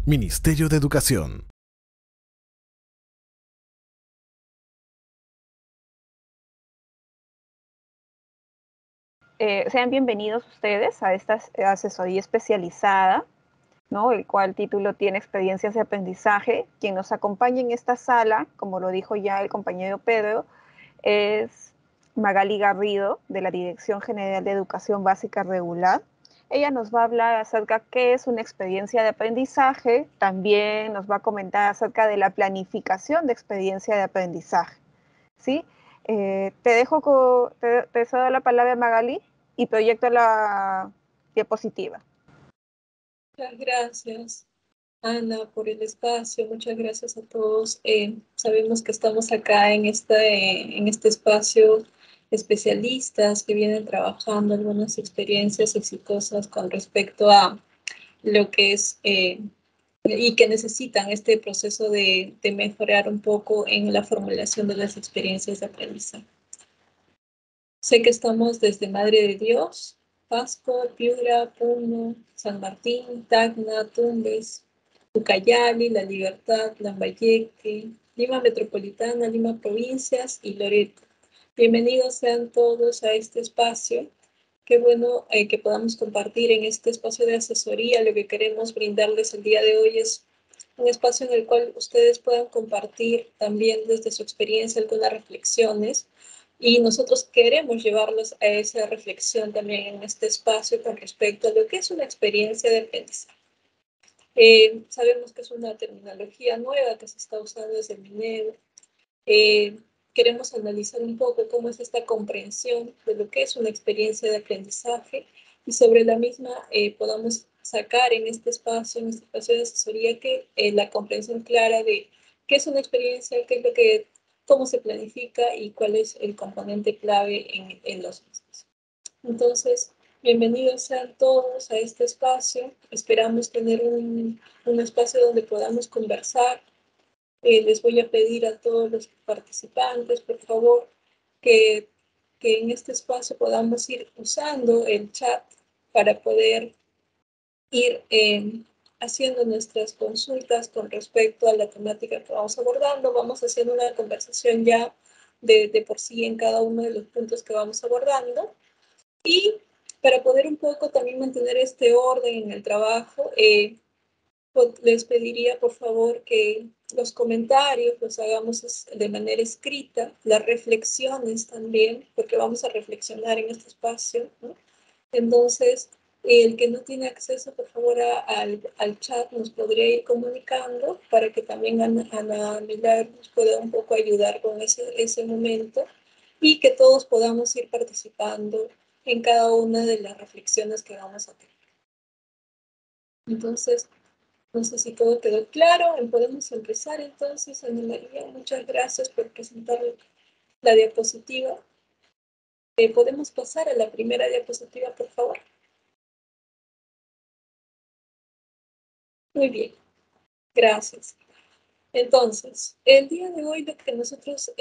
Ministerio de Educación. Sean bienvenidos ustedes a esta asesoría especializada, ¿no? El cual título tiene experiencias de aprendizaje. Quien nos acompaña en esta sala, como lo dijo ya el compañero Pedro, es Magali Garrido, de la Dirección General de Educación Básica Regular. Ella nos va a hablar acerca de qué es una experiencia de aprendizaje, también nos va a comentar acerca de la planificación de experiencia de aprendizaje, ¿sí? Te cedo la palabra a Magali y proyecto la diapositiva. Muchas gracias, Ana, por el espacio. Muchas gracias a todos. Sabemos que estamos acá en este espacio especialistas que vienen trabajando algunas experiencias exitosas con respecto a lo que es y que necesitan este proceso de mejorar un poco en la formulación de las experiencias de aprendizaje. Sé que estamos desde Madre de Dios, Pasco, Piura, Puno, San Martín, Tacna, Tumbes, Ucayali, La Libertad, Lambayeque, Lima Metropolitana, Lima Provincias y Loreto. Bienvenidos sean todos a este espacio. Qué bueno que podamos compartir en este espacio de asesoría. Lo que queremos brindarles el día de hoy es un espacio en el cual ustedes puedan compartir también desde su experiencia algunas reflexiones y nosotros queremos llevarlos a esa reflexión también en este espacio con respecto a lo que es una experiencia de aprendizaje. Sabemos que es una terminología nueva que se está usando desde el MINEDO. Queremos analizar un poco cómo es esta comprensión de lo que es una experiencia de aprendizaje y sobre la misma podamos sacar en este espacio de asesoría, que la comprensión clara de qué es una experiencia, qué es lo que, cómo se planifica y cuál es el componente clave en los mismos. Entonces, bienvenidos sean todos a este espacio. Esperamos tener un espacio donde podamos conversar. Les voy a pedir a todos los participantes, por favor, que en este espacio podamos ir usando el chat para poder ir haciendo nuestras consultas con respecto a la temática que vamos abordando. Vamos haciendo una conversación ya de por sí en cada uno de los puntos que vamos abordando. Y para poder un poco también mantener este orden en el trabajo, les pediría por favor que los comentarios los hagamos de manera escrita, las reflexiones también, porque vamos a reflexionar en este espacio, ¿no? Entonces, el que no tiene acceso, por favor, al chat nos podría ir comunicando para que también Ana Milagros nos pueda un poco ayudar con ese momento y que todos podamos ir participando en cada una de las reflexiones que vamos a tener. Entonces, no sé si todo quedó claro. Podemos empezar entonces, Ana María. Muchas gracias por presentar la diapositiva. ¿Podemos pasar a la primera diapositiva, por favor? Muy bien, gracias. Entonces, el día de hoy lo que nosotros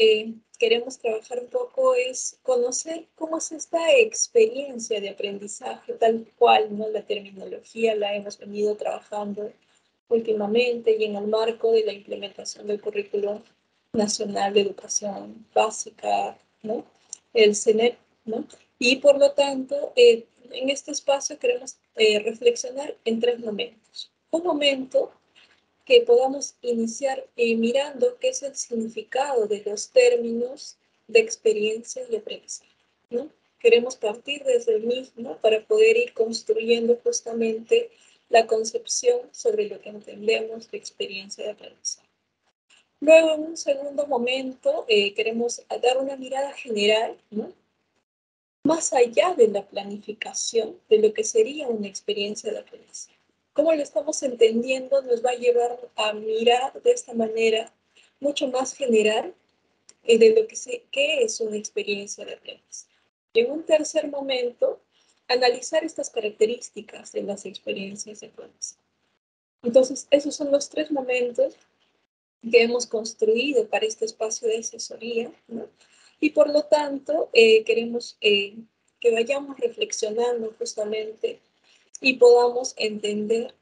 queremos trabajar un poco es conocer cómo es esta experiencia de aprendizaje, tal cual, ¿no? La terminología la hemos venido trabajando últimamente y en el marco de la implementación del Currículo Nacional de Educación Básica, ¿no? El CNEP, ¿no? Y por lo tanto, en este espacio queremos reflexionar en tres momentos. Un momento que podamos iniciar mirando qué es el significado de los términos de experiencia y aprendizaje, ¿no? Queremos partir desde el mismo para poder ir construyendo justamente la concepción sobre lo que entendemos de experiencia de aprendizaje. Luego, en un segundo momento, queremos dar una mirada general, ¿no? Más allá de la planificación de lo que sería una experiencia de aprendizaje. Cómo lo estamos entendiendo nos va a llevar a mirar de esta manera mucho más general de lo qué es una experiencia de aprendizaje. Y en un tercer momento, analizar estas características de las experiencias de aprendizaje. Entonces, esos son los tres momentos que hemos construido para este espacio de asesoría, ¿no? Y por lo tanto, queremos que vayamos reflexionando justamente y podamos entender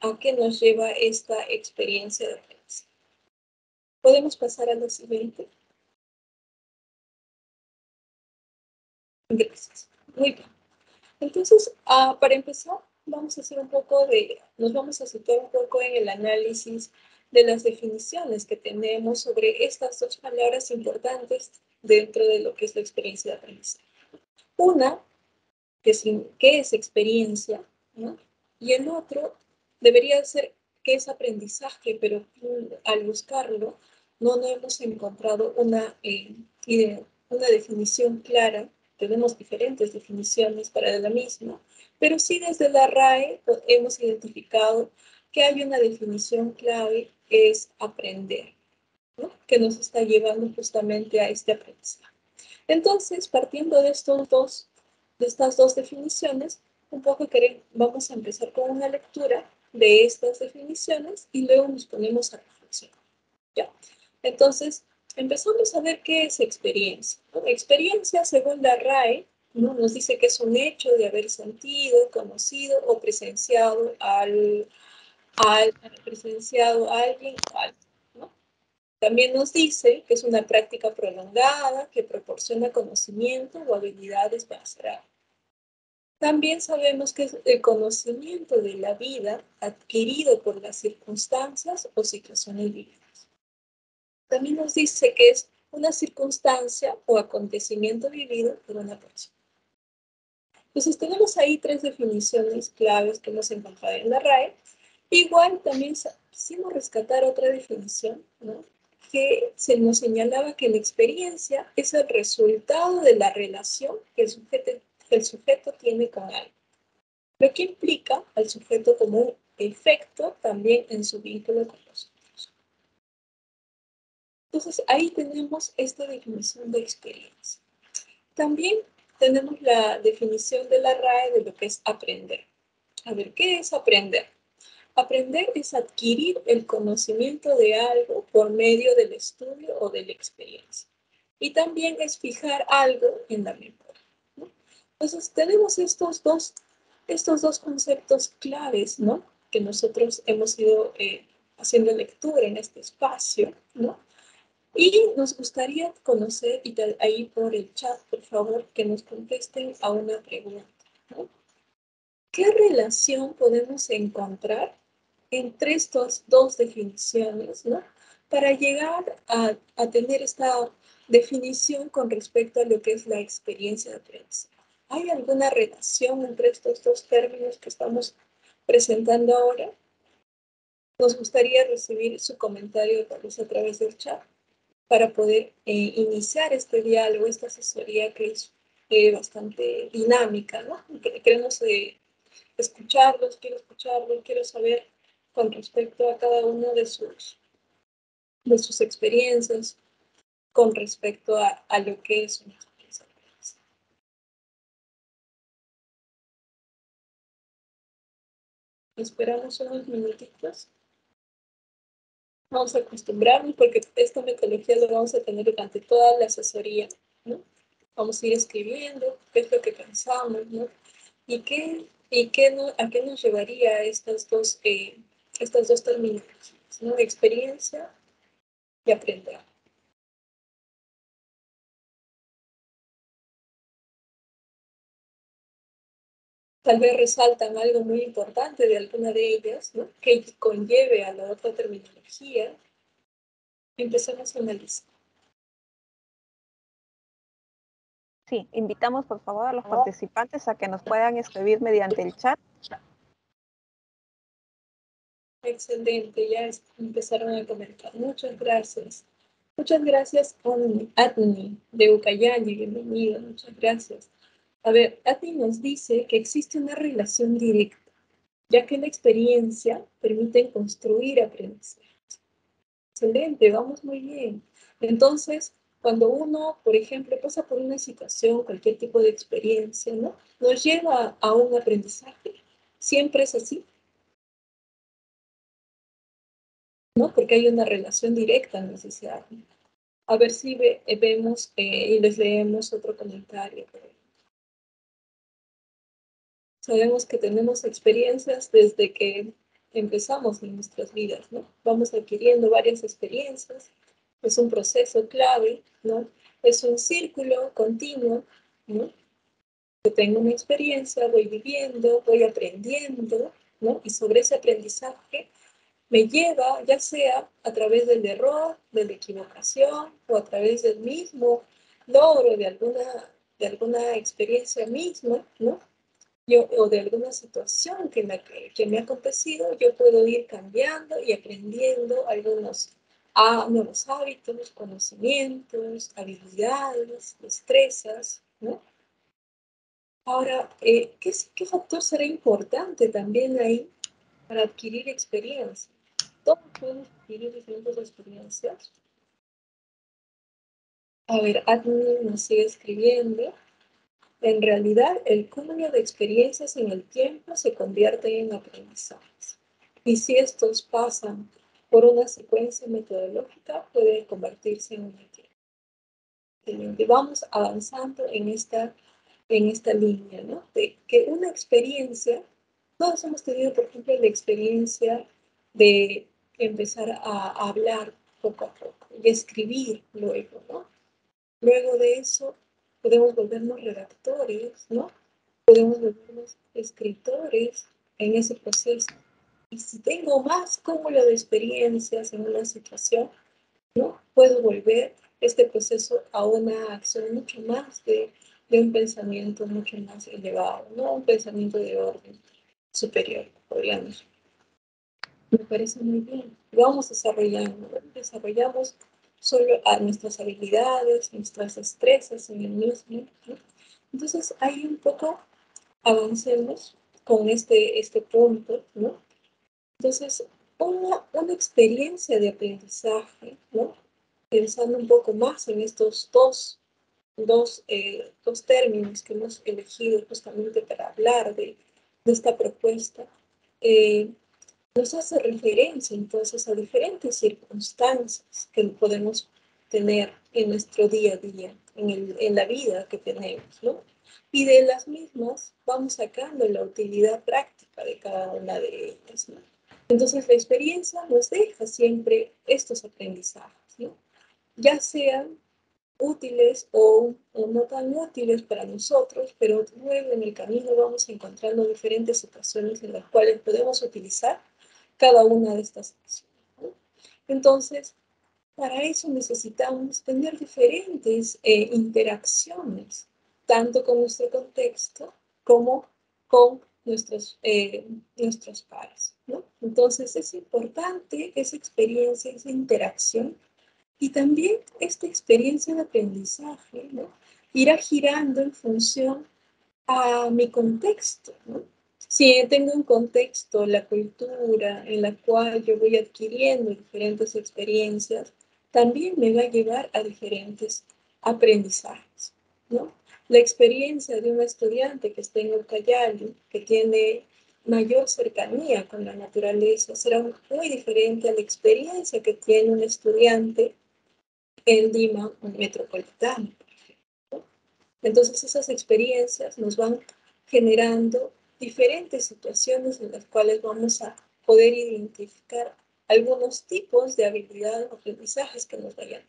a qué nos lleva esta experiencia de aprendizaje. ¿Podemos pasar a lo siguiente? Gracias. Muy bien. Entonces, para empezar, vamos a hacer nos vamos a situar un poco en el análisis de las definiciones que tenemos sobre estas dos palabras importantes dentro de lo que es la experiencia de aprendizaje. Una, qué es experiencia, ¿no? Y el otro debería ser qué es aprendizaje, pero al buscarlo no hemos encontrado una definición clara. Tenemos diferentes definiciones para la misma, pero sí desde la RAE hemos identificado que hay una definición clave, es aprender, ¿no? Que nos está llevando justamente a este aprendizaje. Entonces, partiendo de estas dos definiciones, un poco vamos a empezar con una lectura de estas definiciones y luego nos ponemos a reflexionar, ¿ya? Entonces, empezamos a ver qué es experiencia, ¿no? Experiencia, según la RAE, ¿no? Nos dice que es un hecho de haber sentido, conocido o presenciado a alguien o algo, ¿no? También nos dice que es una práctica prolongada que proporciona conocimiento o habilidades para hacer algo. También sabemos que es el conocimiento de la vida adquirido por las circunstancias o situaciones vividas. También nos dice que es una circunstancia o acontecimiento vivido por una persona. Entonces tenemos ahí tres definiciones claves que hemos encontrado en la RAE. Igual también quisimos rescatar otra definición, ¿no? Que se nos señalaba que la experiencia es el resultado de la relación que el sujeto tiene con algo, lo que implica al sujeto como un efecto también en su vínculo con los otros. Entonces ahí tenemos esta definición de experiencia. También tenemos la definición de la RAE de lo que es aprender. A ver, ¿qué es aprender? Aprender es adquirir el conocimiento de algo por medio del estudio o de la experiencia. Y también es fijar algo en la memoria, ¿no? Entonces, tenemos estos dos conceptos claves, ¿no? Que nosotros hemos ido haciendo lectura en este espacio, ¿no? Y nos gustaría conocer, y ahí por el chat, por favor, que nos contesten a una pregunta, ¿no? ¿Qué relación podemos encontrar entre estas dos definiciones, ¿no? Para llegar a tener esta definición con respecto a lo que es la experiencia de aprendizaje? ¿Hay alguna relación entre estos dos términos que estamos presentando ahora? Nos gustaría recibir su comentario tal vez a través del chat para poder iniciar este diálogo, esta asesoría que es bastante dinámica, ¿no? Queremos escucharlos, quiero saber con respecto a cada uno de sus experiencias, con respecto a lo que es una experiencia. Esperamos unos minutitos. Vamos a acostumbrarnos porque esta metodología lo vamos a tener durante toda la asesoría, ¿no? Vamos a ir escribiendo qué es lo que pensamos, ¿no? ¿Y a qué nos llevaría estas dos terminologías, ¿no? Experiencia y aprender. Tal vez resaltan algo muy importante de alguna de ellas, ¿no? Que conlleve a la otra terminología. Empecemos a analizar. Sí, invitamos por favor a los participantes a que nos puedan escribir mediante el chat. Excelente, ya empezaron a comentar. Muchas gracias. Muchas gracias, Atni, de Ucayali, bienvenido, muchas gracias. A ver, Atni nos dice que existe una relación directa, ya que la experiencia permite construir aprendizaje. Excelente, vamos muy bien. Entonces, cuando uno, por ejemplo, pasa por una situación, cualquier tipo de experiencia, ¿no? Nos lleva a un aprendizaje. Siempre es así, ¿no? Porque hay una relación directa, nos dice Atni. A ver si vemos y les leemos otro comentario. Sabemos que tenemos experiencias desde que empezamos en nuestras vidas, ¿no? Vamos adquiriendo varias experiencias, es un proceso clave, ¿no? Es un círculo continuo, ¿no? Yo tengo una experiencia, voy viviendo, voy aprendiendo, ¿no? Y sobre ese aprendizaje me lleva, ya sea a través del error, de la equivocación, o a través del mismo logro de alguna experiencia misma, ¿no? O de alguna situación que me ha acontecido, yo puedo ir cambiando y aprendiendo algunos nuevos hábitos, conocimientos, habilidades, destrezas, ¿no? Ahora, ¿qué factor será importante también ahí para adquirir experiencia? Todos podemos adquirir diferentes experiencias. A ver, Admin nos sigue escribiendo. En realidad, el cúmulo de experiencias en el tiempo se convierte en aprendizajes. Y si estos pasan por una secuencia metodológica, puede convertirse en una excelente. Vamos avanzando en esta línea, ¿no? De que una experiencia, todos hemos tenido, por ejemplo, la experiencia de empezar a hablar poco a poco y escribir luego, ¿no? Luego de eso podemos volvernos redactores, ¿no? Podemos volvernos escritores en ese proceso. Y si tengo más cúmulo de experiencias en una situación, ¿no? Puedo volver este proceso a una acción mucho más de un pensamiento mucho más elevado, ¿no? Un pensamiento de orden superior, podríamos. Me parece muy bien. Lo vamos desarrollando, ¿no? Desarrollamos solo a nuestras habilidades, nuestras destrezas en el mismo, ¿no? Entonces, ahí un poco avancemos con este punto, ¿no? Entonces, una experiencia de aprendizaje, ¿no? Pensando un poco más en estos dos términos que hemos elegido justamente para hablar de esta propuesta, nos hace referencia entonces a diferentes circunstancias que podemos tener en nuestro día a día, en la vida que tenemos, ¿no? Y de las mismas vamos sacando la utilidad práctica de cada una de ellas, ¿no? Entonces la experiencia nos deja siempre estos aprendizajes, ¿no? Ya sean útiles o no tan útiles para nosotros, pero luego en el camino vamos encontrando diferentes situaciones en las cuales podemos utilizar cada una de estas acciones, ¿no? Entonces, para eso necesitamos tener diferentes interacciones, tanto con nuestro contexto como con nuestros pares, ¿no? Entonces, es importante esa experiencia, esa interacción y también esta experiencia de aprendizaje, ¿no? Irá girando en función a mi contexto, ¿no? Si tengo un contexto, la cultura en la cual yo voy adquiriendo diferentes experiencias, también me va a llevar a diferentes aprendizajes, ¿no? La experiencia de un estudiante que está en Ucayali, que tiene mayor cercanía con la naturaleza, será muy diferente a la experiencia que tiene un estudiante en Lima metropolitano. Entonces esas experiencias nos van generando diferentes situaciones en las cuales vamos a poder identificar algunos tipos de habilidades o aprendizajes que nos vayan a.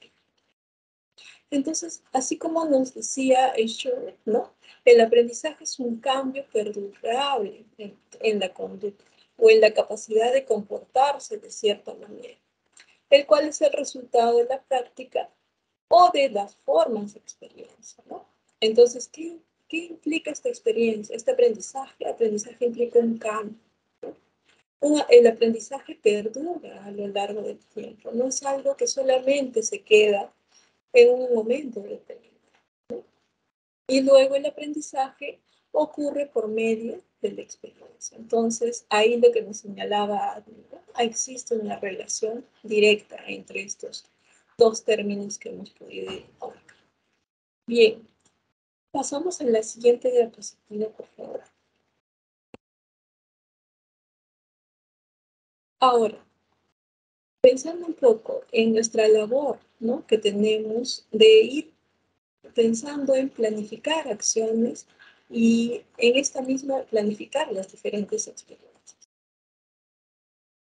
Entonces, así como nos decía Schur, ¿no? El aprendizaje es un cambio perdurable en la conducta o en la capacidad de comportarse de cierta manera, el cual es el resultado de la práctica o de las formas de experiencia, ¿no? Entonces, ¿qué implica esta experiencia, este aprendizaje? El aprendizaje implica un cambio. El aprendizaje perdura a lo largo del tiempo, no es algo que solamente se queda en un momento determinado. Y luego el aprendizaje ocurre por medio de la experiencia. Entonces, ahí lo que nos señalaba, ¿no? Existe una relación directa entre estos dos términos que hemos podido identificar. Bien, pasamos a la siguiente diapositiva, por favor. Ahora, pensando un poco en nuestra labor, ¿no? Que tenemos de ir pensando en planificar acciones y en esta misma planificar las diferentes experiencias.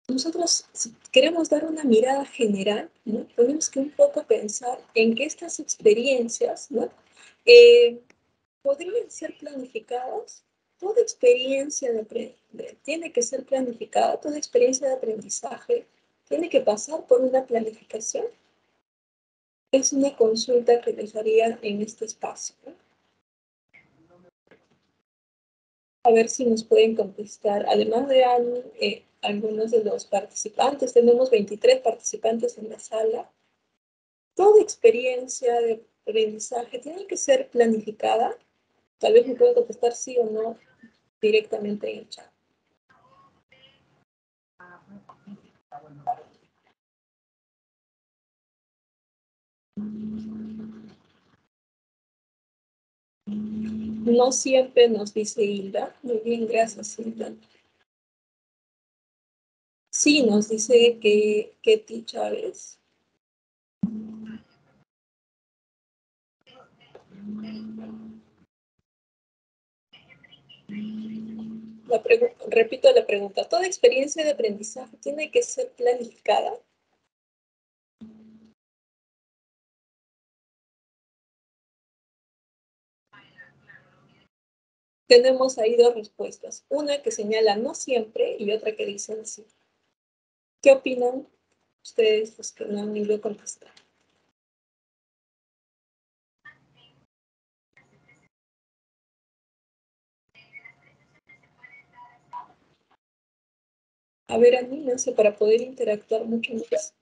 nosotros, si queremos dar una mirada general, ¿no? Tenemos que un poco pensar en que estas experiencias, ¿no? Podrían ser planificadas. Toda experiencia tiene que ser planificada, toda experiencia de aprendizaje tiene que pasar por una planificación. Es una consulta que les haría en este espacio, ¿no? A ver si nos pueden contestar. Además de algunos de los participantes, tenemos 23 participantes en la sala. Toda experiencia de aprendizaje tiene que ser planificada. Tal vez me pueden contestar sí o no directamente en el chat. No siempre nos dice Hilda. Muy bien, gracias, Hilda. Sí, nos dice que Ketty Chávez. Repito la pregunta. ¿Toda experiencia de aprendizaje tiene que ser planificada? Tenemos ahí dos respuestas. Una que señala no siempre y otra que dice sí. ¿Qué opinan ustedes los que no han ido a contestar? A ver, anímense para poder interactuar mucho más.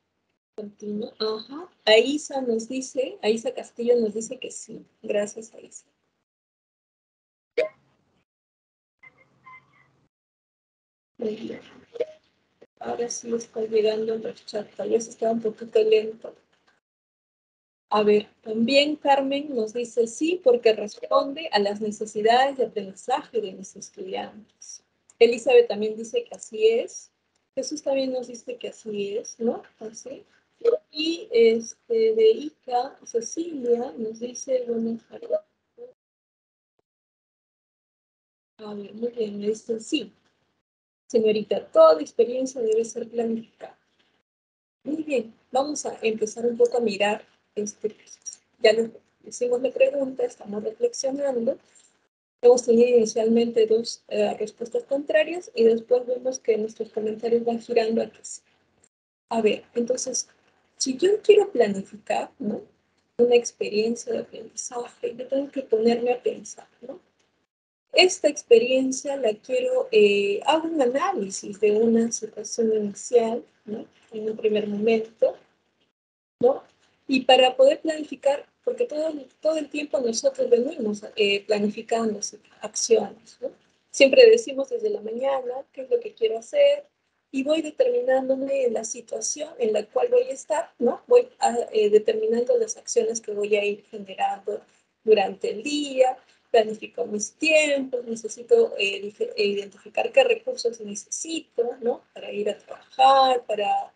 Continúa. Ajá. Aisa Castillo nos dice que sí. Gracias, Aisa. Muy bien. Ahora sí está llegando el chat. Tal vez está un poquito lento. A ver, también Carmen nos dice sí porque responde a las necesidades de aprendizaje de mis estudiantes. Elizabeth también dice que así es. Jesús también nos dice que así es, ¿no? Así. Y de Ica, Cecilia nos dice, bueno, a ver, muy bien, me dice sí. Señorita, toda experiencia debe ser planificada. Muy bien, vamos a empezar un poco a mirar ya les hicimos la pregunta, estamos reflexionando. Hemos tenido inicialmente dos respuestas contrarias y después vemos que nuestros comentarios van girando aquí. A ver, entonces, si yo quiero planificar, ¿no? Una experiencia de aprendizaje, yo tengo que ponerme a pensar, ¿no? Esta experiencia la quiero, hago un análisis de una situación inicial, ¿no? En un primer momento, ¿no? Y para poder planificar, porque todo el tiempo nosotros venimos planificando acciones, ¿no? Siempre decimos desde la mañana qué es lo que quiero hacer y voy determinándome la situación en la cual voy a estar, ¿no? Voy determinando las acciones que voy a ir generando durante el día, planifico mis tiempos, necesito identificar qué recursos necesito, ¿no? Para ir a trabajar, para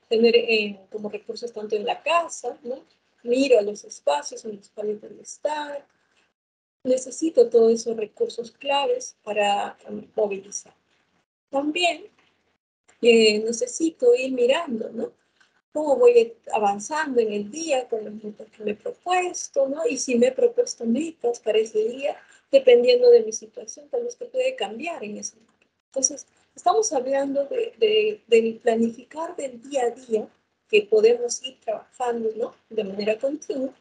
tener como recursos tanto en la casa, ¿no? Miro a los espacios en los cuales debo estar. Necesito todos esos recursos claves para movilizar. También necesito ir mirando, ¿no? Cómo voy avanzando en el día con los metas que me he propuesto, ¿no? Y si me he propuesto metas para ese día, dependiendo de mi situación, tal vez que puede cambiar en ese momento. Entonces, estamos hablando del planificar del día a día, que podemos ir trabajando, ¿no? De manera continua,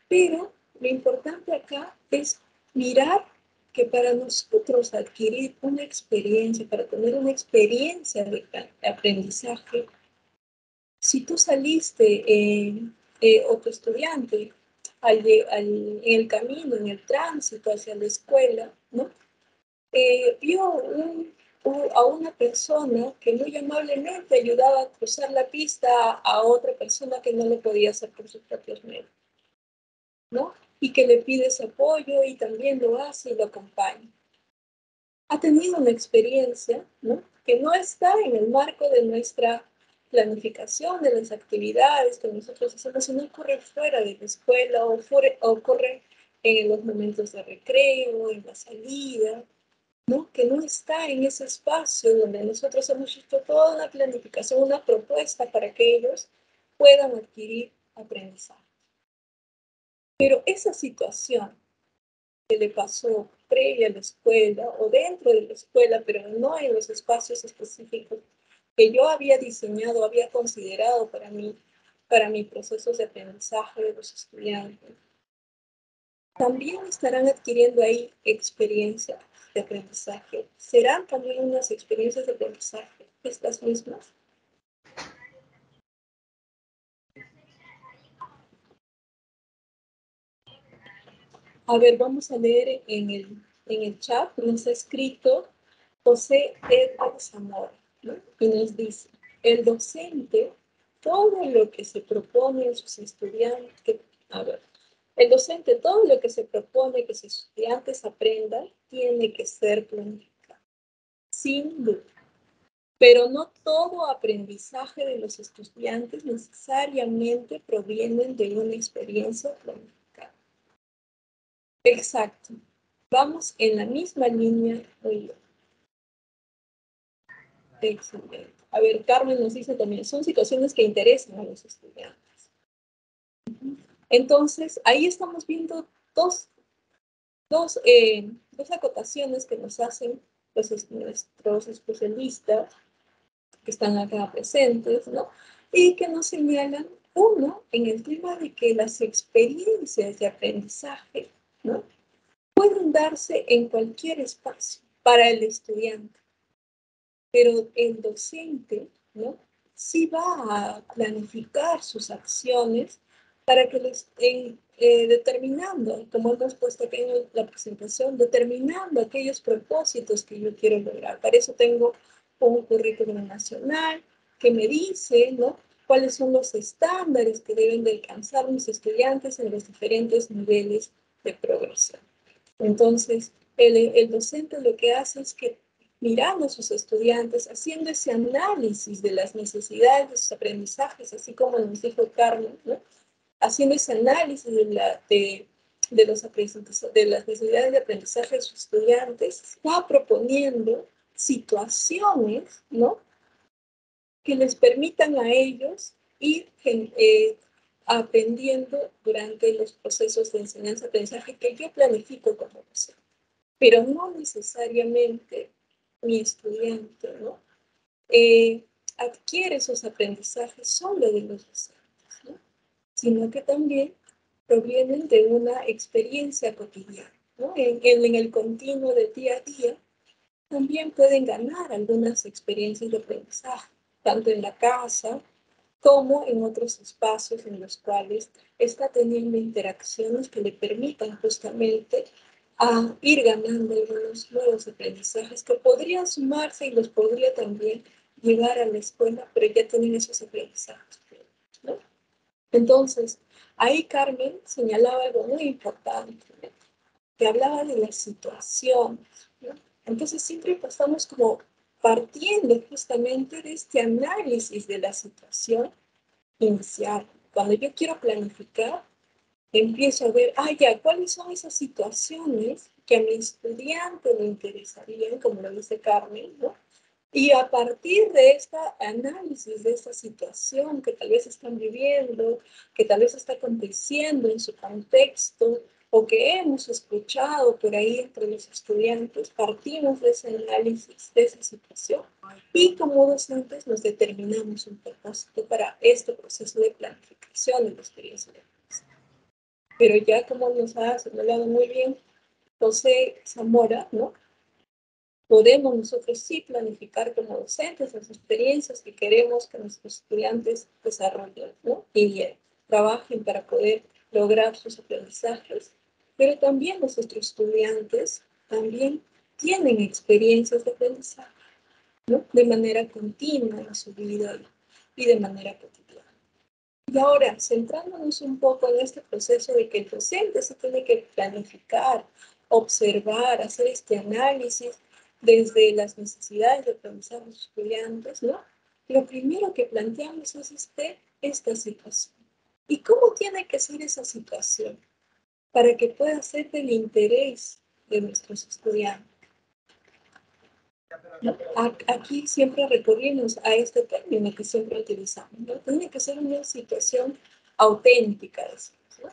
pero lo importante acá es mirar que para nosotros adquirir una experiencia, para tener una experiencia de aprendizaje, si tú saliste o tu estudiante en el camino, en el tránsito hacia la escuela, ¿no? Vio a una persona que muy amablemente ayudaba a cruzar la pista a otra persona que no lo podía hacer por sus propios medios, ¿no? Y que le pide ese apoyo y también lo hace y lo acompaña. Ha tenido una experiencia, ¿no? Que no está en el marco de nuestra planificación de las actividades que nosotros hacemos, sino ocurre fuera de la escuela o ocurre en los momentos de recreo, en la salida. ¿no? Que no está en ese espacio donde nosotros hemos hecho toda una planificación, una propuesta para que ellos puedan adquirir aprendizaje. Pero esa situación que le pasó previa a la escuela o dentro de la escuela, pero no en los espacios específicos que yo había diseñado, había considerado para mi proceso de aprendizaje de los estudiantes, también estarán adquiriendo ahí experiencias de aprendizaje. ¿Serán también unas experiencias de aprendizaje estas mismas? A ver, vamos a leer en el chat, nos ha escrito José Edgar Zamora, ¿no? Y nos dice, el docente, todo lo que se propone en sus estudiantes, a ver, el docente, todo lo que se propone que sus estudiantes aprendan, tiene que ser planificado, sin duda. Pero no todo aprendizaje de los estudiantes necesariamente provienen de una experiencia planificada. Exacto. Vamos en la misma línea. Excelente. A ver, Carmen nos dice también, son situaciones que interesan a los estudiantes. Entonces, ahí estamos viendo dos acotaciones que nos hacen nuestros especialistas que están acá presentes, ¿no? Y que nos señalan, uno, en el tema de que las experiencias de aprendizaje, ¿no? Pueden darse en cualquier espacio para el estudiante, pero el docente, ¿no? Sí va a planificar sus acciones para que determinando, como hemos puesto aquí en la presentación, determinando aquellos propósitos que yo quiero lograr. Para eso tengo un currículum nacional que me dice, ¿no? Cuáles son los estándares que deben de alcanzar mis estudiantes en los diferentes niveles de progresión. Entonces, el docente lo que hace es que mirando a sus estudiantes, haciendo ese análisis de las necesidades de sus aprendizajes, así como nos dijo Carmen, ¿no? Haciendo ese análisis de las necesidades de aprendizaje de sus estudiantes, va proponiendo situaciones, ¿no? Que les permitan a ellos ir aprendiendo durante los procesos de enseñanza-aprendizaje que yo planifico como docente. Pero no necesariamente mi estudiante, ¿no? Adquiere esos aprendizajes solo de los docentes, ¿no? Sino que también provienen de una experiencia cotidiana, ¿no? En el continuo de día a día también pueden ganar algunas experiencias de aprendizaje, tanto en la casa como en otros espacios en los cuales está teniendo interacciones que le permitan justamente a ir ganando algunos nuevos aprendizajes que podrían sumarse y los podría también llevar a la escuela, pero ya tienen esos aprendizajes, ¿no? Entonces, ahí Carmen señalaba algo muy importante, ¿no? Que hablaba de la situación, ¿no? Entonces, siempre estamos como partiendo justamente de este análisis de la situación inicial. Cuando yo quiero planificar, empiezo a ver, ya, ¿cuáles son esas situaciones que a mi estudiante le interesarían, como lo dice Carmen, ¿no? Y a partir de este análisis de esta situación que tal vez están viviendo, que tal vez está aconteciendo en su contexto, o que hemos escuchado por ahí entre los estudiantes, partimos de ese análisis, de esa situación, y como docentes nos determinamos un propósito para este proceso de planificación de la experiencia de aprendizaje. Pero ya como nos ha señalado muy bien José Zamora, ¿no? Podemos nosotros sí planificar como docentes las experiencias que queremos que nuestros estudiantes desarrollen, ¿no? Y trabajen para poder lograr sus aprendizajes. Pero también nuestros estudiantes también tienen experiencias de aprendizaje, ¿no? De manera continua en su vida y de manera cotidiana. Y ahora, centrándonos un poco en este proceso de que el docente se tiene que planificar, observar, hacer este análisis desde las necesidades de aprendizaje de los estudiantes, ¿no? Lo primero que planteamos es esta situación. ¿Y cómo tiene que ser esa situación para que pueda ser del interés de nuestros estudiantes? Aquí siempre recurrimos a este término que siempre utilizamos, ¿no? Tiene que ser una situación auténtica, decimos, ¿no?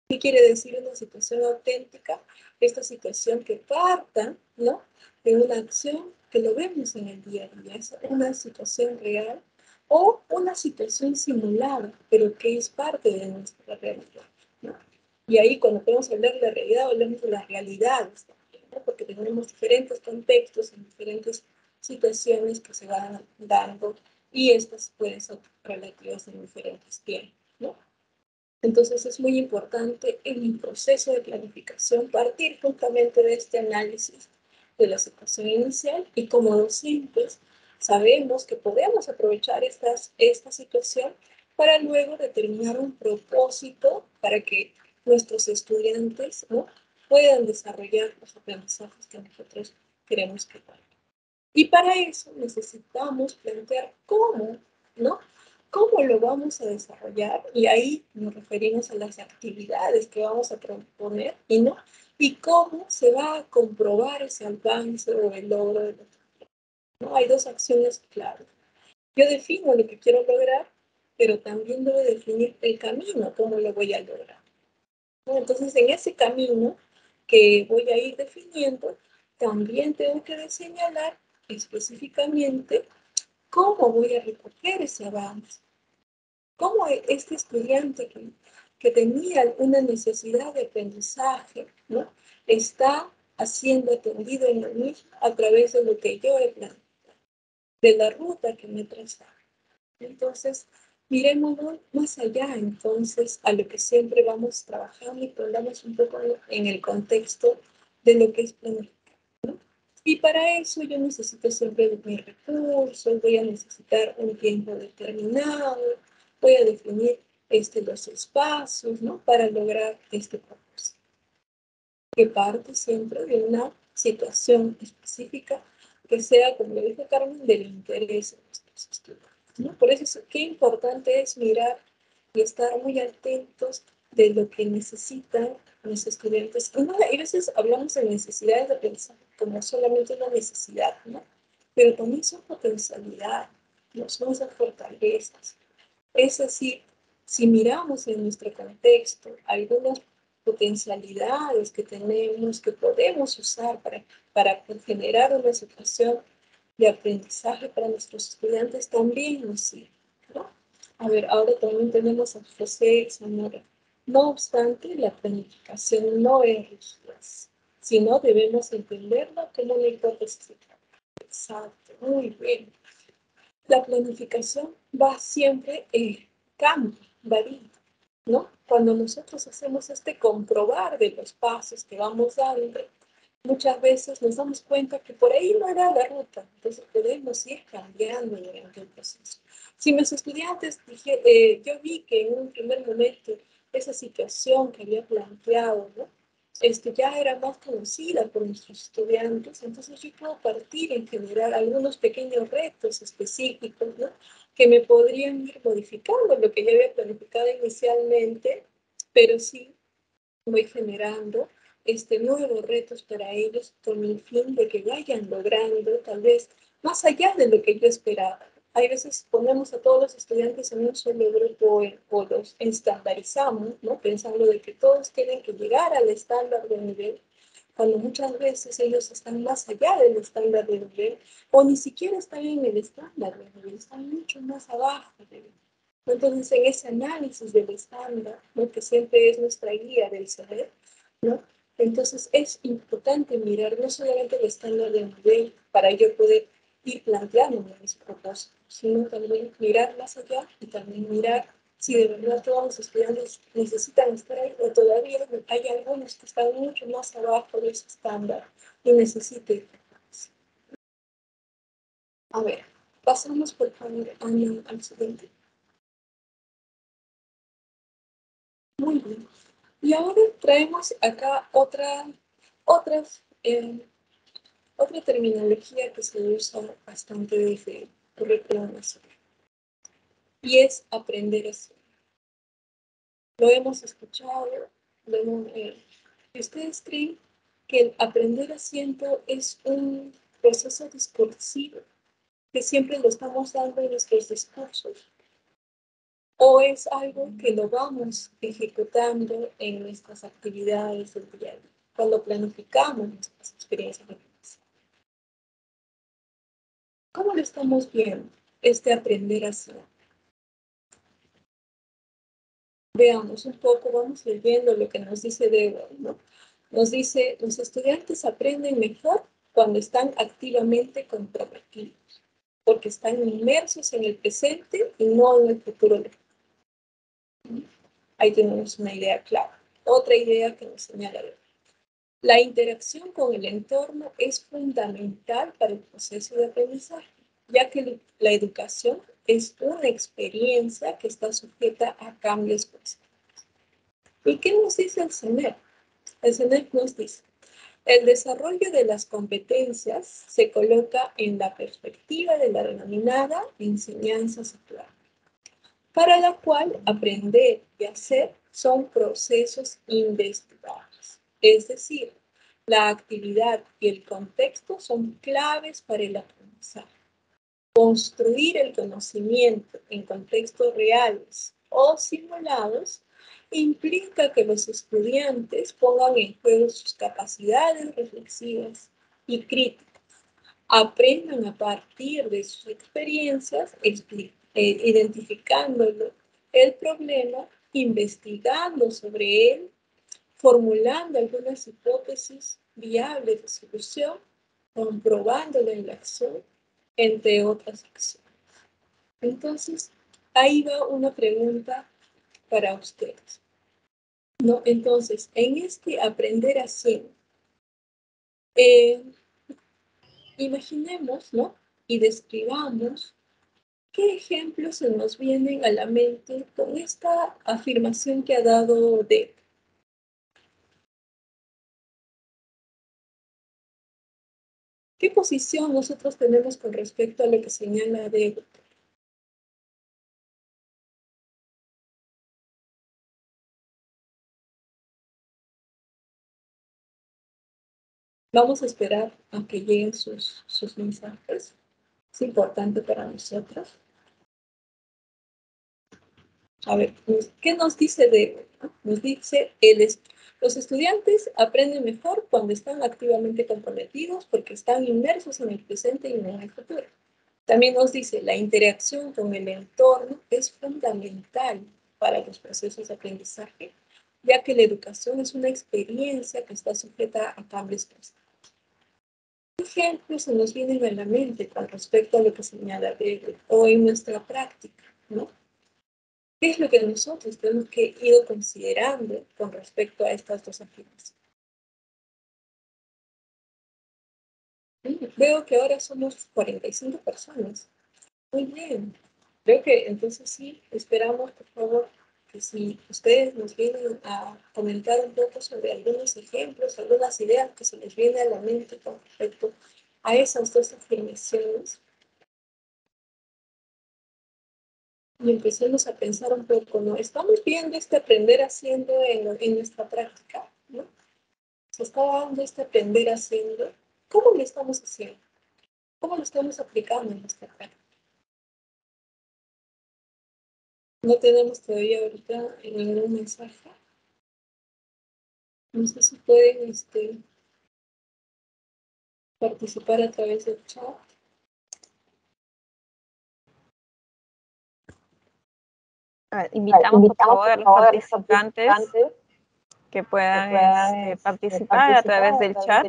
¿Qué quiere decir una situación auténtica? Esta situación que parta, ¿no?, de una acción que lo vemos en el día a día, es una situación real o una situación simulada, pero que es parte de nuestra realidad, ¿no? Y ahí cuando podemos hablar de la realidad, hablamos de las realidades también, ¿no? Porque tenemos diferentes contextos en diferentes situaciones que se van dando y estas pueden ser relativas en diferentes tiempos, ¿no? Entonces es muy importante en el proceso de planificación partir justamente de este análisis de la situación inicial y como docentes sabemos que podemos aprovechar esta situación para luego determinar un propósito para que nuestros estudiantes, ¿no?, puedan desarrollar los aprendizajes que nosotros queremos que hagan. Y para eso necesitamos plantear cómo, ¿no?, cómo lo vamos a desarrollar, y ahí nos referimos a las actividades que vamos a proponer, y no, y cómo se va a comprobar ese avance o el logro de lo que, ¿no? Hay dos acciones claves. Yo defino lo que quiero lograr, pero también debo definir el camino, cómo lo voy a lograr, ¿no? Entonces, en ese camino que voy a ir definiendo, también tengo que señalar específicamente cómo voy a recoger ese avance. Cómo este estudiante que tenía una necesidad de aprendizaje, ¿no?, está siendo atendido en lo mismo a través de lo que yo he planteado, de la ruta que me he trazado. Entonces, miremos más allá, entonces, a lo que siempre vamos trabajando y pongamos un poco en el contexto de lo que es planificar, ¿no? Y para eso yo necesito siempre mis recursos, voy a necesitar un tiempo determinado, voy a definir los espacios, ¿no?, para lograr este propósito, que parte siempre de una situación específica que sea, como lo dijo Carmen, del interés de nuestros estudiantes, ¿no? Por eso qué importante es mirar y estar muy atentos de lo que necesitan los estudiantes. Y a veces hablamos de necesidades de aprendizaje como solamente una necesidad, ¿no? Pero también son potencialidades, ¿no?, son esas fortalezas. Es decir, si miramos en nuestro contexto algunas potencialidades que tenemos, que podemos usar para generar una situación de aprendizaje para nuestros estudiantes, también nos sirve, ¿no? A ver, ahora también tenemos a José y Zamora. No obstante, la planificación no es rígida, sino debemos entenderla como una hipótesis. Exacto, muy bien. La planificación va siempre en cambio, varía, ¿no? Cuando nosotros hacemos este comprobar de los pasos que vamos dando, muchas veces nos damos cuenta que por ahí no era la ruta, entonces podemos ir cambiando durante el proceso. Si mis estudiantes, yo vi que en un primer momento esa situación que había planteado, ¿no?, ya era más conocida por nuestros estudiantes, entonces yo puedo partir en generar algunos pequeños retos específicos, ¿no?, que me podrían ir modificando lo que ya había planificado inicialmente, pero sí voy generando nuevos retos para ellos con el fin de que vayan logrando tal vez más allá de lo que yo esperaba. Hay veces ponemos a todos los estudiantes en un solo grupo o los estandarizamos, ¿no?, pensando de que todos tienen que llegar al estándar de nivel, cuando muchas veces ellos están más allá del estándar de nivel o ni siquiera están en el estándar de nivel, están mucho más abajo de él. Entonces, en ese análisis del estándar, ¿no?, que siempre es nuestra guía del saber, ¿no?, entonces es importante mirar no solamente el estándar de nivel para yo poder ir planteando mis propósitos, sino también mirar más allá y también mirar si de verdad todos los estudiantes necesitan estar ahí o todavía hay algunos que están mucho más abajo de ese estándar y necesiten. A ver, pasamos por favor al siguiente. Muy bien. Y ahora traemos acá otra terminología que se usa bastante desde el currículum nacional, y es aprender a hacer. Lo hemos escuchado, ¿y ustedes creen que el aprender haciendo es un proceso discursivo que siempre lo estamos dando en nuestros discursos, o es algo que lo vamos ejecutando en nuestras actividades del día a día, cuando planificamos nuestras experiencias de aprendizaje. ¿Cómo lo estamos viendo, este aprender a hacer? Veamos un poco, vamos a ir viendo lo que nos dice Débora, ¿no? Nos dice, los estudiantes aprenden mejor cuando están activamente comprometidos, porque están inmersos en el presente y no en el futuro. Ahí tenemos una idea clara. Otra idea que nos señala Débora. La interacción con el entorno es fundamental para el proceso de aprendizaje, ya que la educación es una experiencia que está sujeta a cambios constantes. ¿Y qué nos dice el CENEP? El CENEP nos dice, el desarrollo de las competencias se coloca en la perspectiva de la denominada enseñanza situada, para la cual aprender y hacer son procesos investigables. Es decir, la actividad y el contexto son claves para el aprendizaje. Construir el conocimiento en contextos reales o simulados implica que los estudiantes pongan en juego sus capacidades reflexivas y críticas, aprendan a partir de sus experiencias, identificando el problema, investigando sobre él, formulando algunas hipótesis viables de solución, comprobándolo en la acción, entre otras acciones. Entonces, ahí va una pregunta para ustedes, ¿no? Entonces, en este aprender haciendo, imaginemos, ¿no? Y describamos qué ejemplos se nos vienen a la mente con esta afirmación que ha dado Deb. ¿Qué posición nosotros tenemos con respecto a lo que señala Deb? Vamos a esperar a que lleguen sus mensajes. Es importante para nosotros. A ver, ¿qué nos dice Deb? Nos dice, los estudiantes aprenden mejor cuando están activamente comprometidos porque están inmersos en el presente y no en el futuro. También nos dice, la interacción con el entorno es fundamental para los procesos de aprendizaje, ya que la educación es una experiencia que está sujeta a cambios constantes. ¿Qué ejemplos se nos vienen a la mente con respecto a lo que señala David o en nuestra práctica, ¿no? ¿Qué es lo que nosotros tenemos que ir considerando con respecto a estas dos afirmaciones? Veo que ahora somos 45 personas. Muy bien. Creo que entonces sí, esperamos, por favor, que si ustedes nos vienen a comentar un poco sobre algunos ejemplos, algunas ideas que se les viene a la mente con respecto a esas dos afirmaciones, y empecemos a pensar un poco, ¿no? Estamos viendo este aprender haciendo en nuestra práctica, ¿no? Se está dando este aprender haciendo. ¿Cómo lo estamos haciendo? ¿Cómo lo estamos aplicando en nuestra práctica? No tenemos todavía ahorita ningún mensaje. No sé si pueden participar a través del chat. Invitamos por favor a los participantes que puedan participar a través del chat.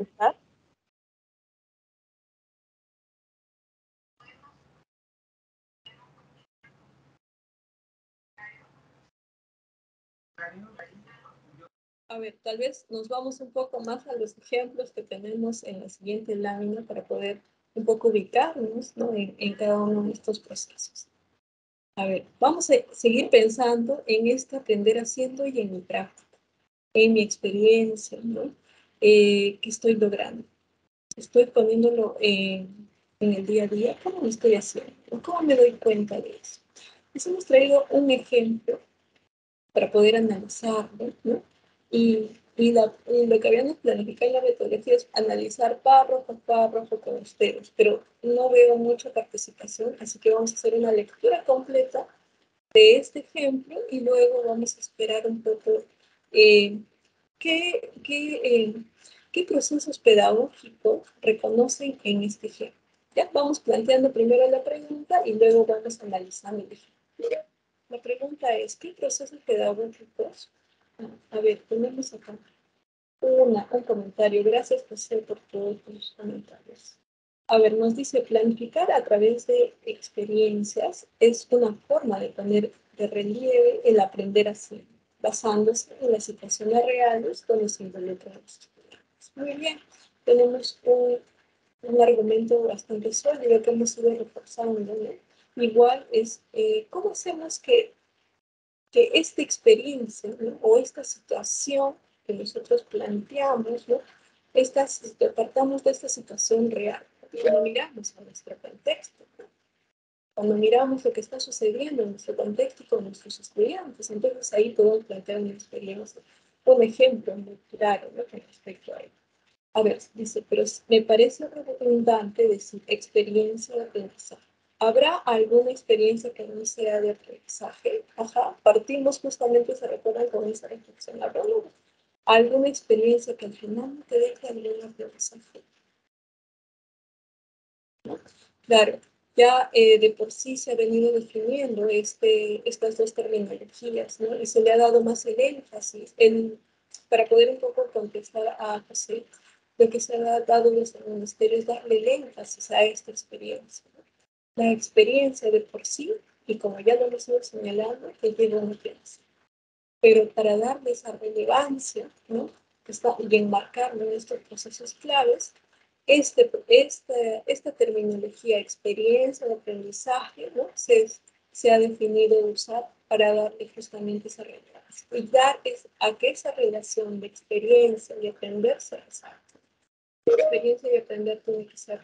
A ver, tal vez nos vamos un poco más a los ejemplos que tenemos en la siguiente lámina para poder un poco ubicarnos, ¿no? en cada uno de estos procesos. A ver, vamos a seguir pensando en este aprender haciendo y en mi práctica, en mi experiencia, ¿no? ¿Qué estoy logrando? Estoy poniéndolo en el día a día. ¿Cómo lo estoy haciendo? ¿Cómo me doy cuenta de eso? Les hemos traído un ejemplo para poder analizarlo, ¿no? Y y lo que habíamos planificado en la metodología es analizar párrafo a párrafo con ustedes, pero no veo mucha participación, así que vamos a hacer una lectura completa de este ejemplo y luego vamos a esperar un poco eh, qué, qué, eh, qué procesos pedagógicos reconocen en este ejemplo. Ya vamos planteando primero la pregunta y luego vamos analizando el ejemplo. La pregunta es, ¿qué procesos pedagógicos? A ver, tenemos acá un comentario. Gracias, José, por todos los comentarios. A ver, nos dice, planificar a través de experiencias es una forma de poner de relieve el aprender así, basándose en las situaciones reales donde se involucran los estudiantes. Muy bien, tenemos un argumento bastante sólido que hemos ido reforzando, ¿no? Igual es, ¿cómo hacemos que esta experiencia, ¿no? O esta situación que nosotros planteamos, ¿no? Partamos de esta situación real? Cuando miramos a nuestro contexto, ¿no? Cuando miramos lo que está sucediendo en nuestro contexto con nuestros estudiantes, entonces ahí podemos plantear una experiencia, un ejemplo muy claro, ¿no? Con respecto a ello. A ver, dice, pero me parece redundante decir experiencia de aprendizaje. ¿Habrá alguna experiencia que no sea de aprendizaje? Ajá, partimos justamente, se recuerdan con esa reflexión. ¿Habrá alguna experiencia que al final no te deje algún aprendizaje? ¿No? Claro, ya de por sí se ha venido definiendo estas dos terminologías, ¿no? Y se le ha dado más el énfasis para poder un poco contestar a José. Lo que se ha dado desde el ministerio es darle el énfasis a esta experiencia, ¿no? La experiencia de por sí, y como ya lo hemos ido señalando, que lleva una clase. Pero para darle esa relevancia, ¿no? Y enmarcarlo en estos procesos claves, esta terminología, experiencia de aprendizaje, ¿no? Se ha definido de usar para darle justamente esa relevancia. Y a que esa relación de experiencia y aprender se resalta. Experiencia y aprender tiene que ser,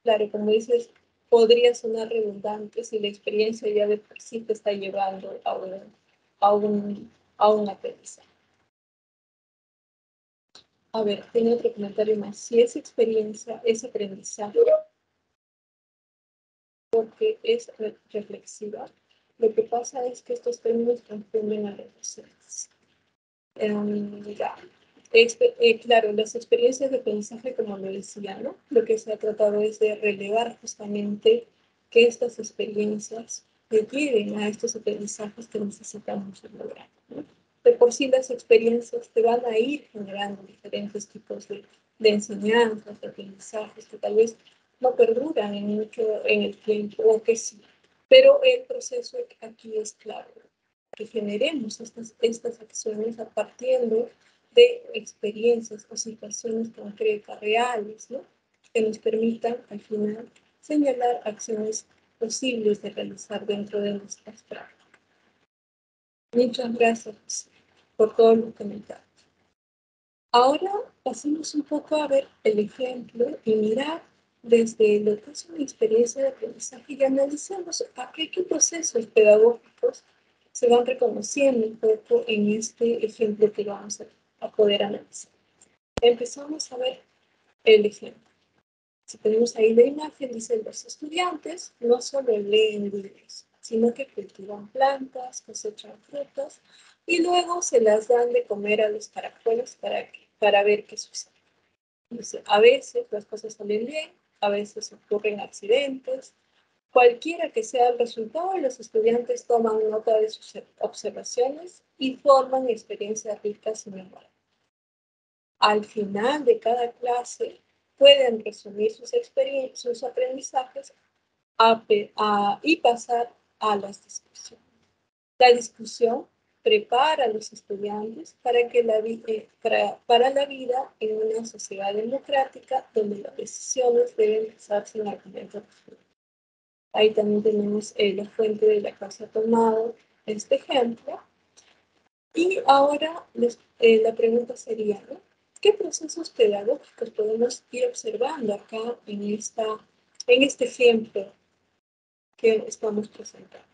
claro, como dices, podría sonar redundante si la experiencia ya de por sí te está llevando a un, a un aprendizaje. A ver, tiene otro comentario más. Si es experiencia, es aprendizaje, porque es reflexiva, lo que pasa es que estos términos confunden a los docentes. Ya. Claro, las experiencias de aprendizaje, como lo decía, ¿no? Lo que se ha tratado es de relevar justamente que estas experiencias te lleven a estos aprendizajes que necesitamos lograr, ¿no? De por sí las experiencias te van a ir generando diferentes tipos de enseñanzas, de aprendizajes que tal vez no perduran mucho en el tiempo, o que sí. Pero el proceso aquí es claro, que generemos estas acciones a partir de experiencias o situaciones concretas, reales, ¿no? Que nos permitan al final señalar acciones posibles de realizar dentro de nuestras prácticas. Muchas gracias por todos los comentarios. Ahora pasemos un poco a ver el ejemplo y mirar desde lo que es una experiencia de aprendizaje y analicemos a qué procesos pedagógicos se van reconociendo un poco en este ejemplo que vamos a poder analizar. Empezamos a ver el ejemplo. Si tenemos ahí la imagen, dicen los estudiantes no solo leen libros, sino que cultivan plantas, cosechan frutas y luego se las dan de comer a los caracoles para ver qué sucede. Entonces, a veces las cosas salen bien, a veces ocurren accidentes. Cualquiera que sea el resultado, los estudiantes toman nota de sus observaciones y forman experiencias ricas y memorables. Al final de cada clase, pueden resumir sus experiencias, sus aprendizajes y pasar a las discusiones. La discusión prepara a los estudiantes para la vida en una sociedad democrática donde las decisiones deben basarse en argumentos. Ahí también tenemos la fuente de la que se ha tomado este ejemplo. Y ahora la pregunta sería, ¿no? ¿Qué procesos pedagógicos podemos ir observando acá en este ejemplo que estamos presentando?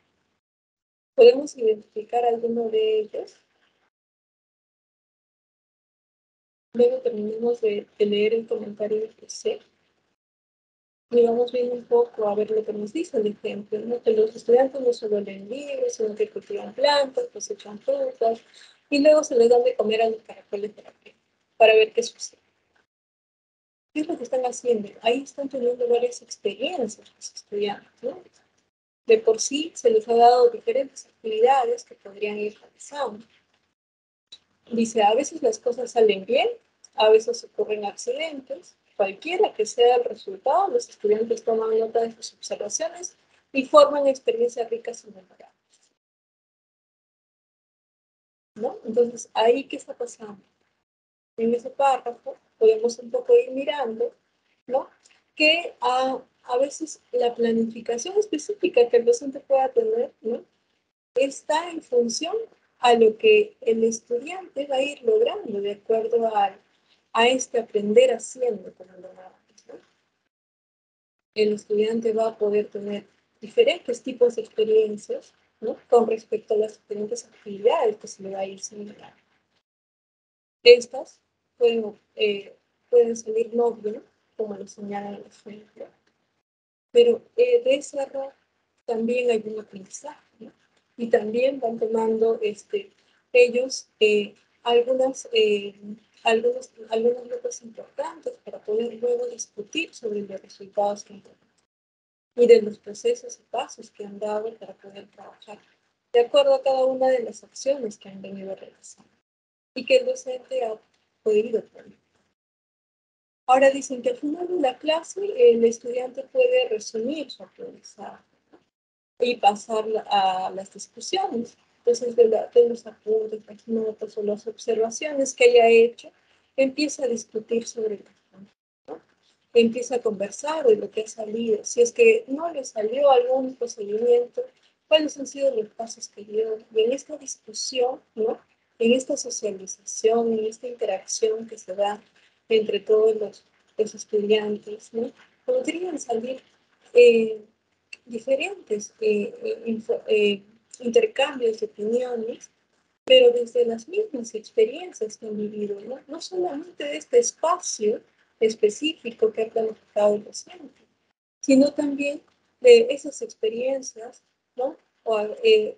¿Podemos identificar alguno de ellos? Luego terminamos de leer el comentario del PC y vamos viendo un poco a ver lo que nos dice el ejemplo, ¿no? Que los estudiantes no solo leen libros, sino que cultivan plantas, cosechan frutas y luego se les da de comer a los caracoles de la piel para ver qué sucede. ¿Qué es lo que están haciendo? Ahí están teniendo varias experiencias los estudiantes, ¿no? De por sí se les ha dado diferentes actividades que podrían ir realizando. Dice, a veces las cosas salen bien, a veces ocurren accidentes, cualquiera que sea el resultado, los estudiantes toman nota de sus observaciones y forman experiencias ricas y memorables, ¿no? Entonces, ¿ahí qué está pasando? En ese párrafo podemos un poco ir mirando, ¿no? Que a veces la planificación específica que el docente pueda tener, ¿no? Está en función a lo que el estudiante va a ir logrando de acuerdo a este aprender haciendo, como lo llamamos, ¿no? El estudiante va a poder tener diferentes tipos de experiencias, ¿no? Con respecto a las diferentes actividades que se le va a ir señalando. Estas pueden salir no bien, como lo señala el ejemplo, pero de ese error también hay un aprendizaje, ¿no? Y también van tomando ellos algunas notas importantes para poder luego discutir sobre los resultados que han tenido y de los procesos y pasos que han dado para poder trabajar de acuerdo a cada una de las acciones que han venido realizando y que el docente ha podido poner. Ahora dicen que al final de la clase el estudiante puede resumir su aprendizaje y pasar a las discusiones. Entonces, de los apuntes, las notas o las observaciones que haya hecho, empieza a discutir sobre el tema, ¿no? Empieza a conversar de lo que ha salido. Si es que no le salió algún procedimiento, cuáles han sido los pasos que dio. Y en esta discusión, ¿no? En esta socialización, en esta interacción que se da entre todos los estudiantes, ¿no? Podrían salir diferentes intercambios de opiniones, pero desde las mismas experiencias que han vivido, ¿no? No solamente de este espacio específico que ha planificado el docente, sino también de esas experiencias, ¿no? O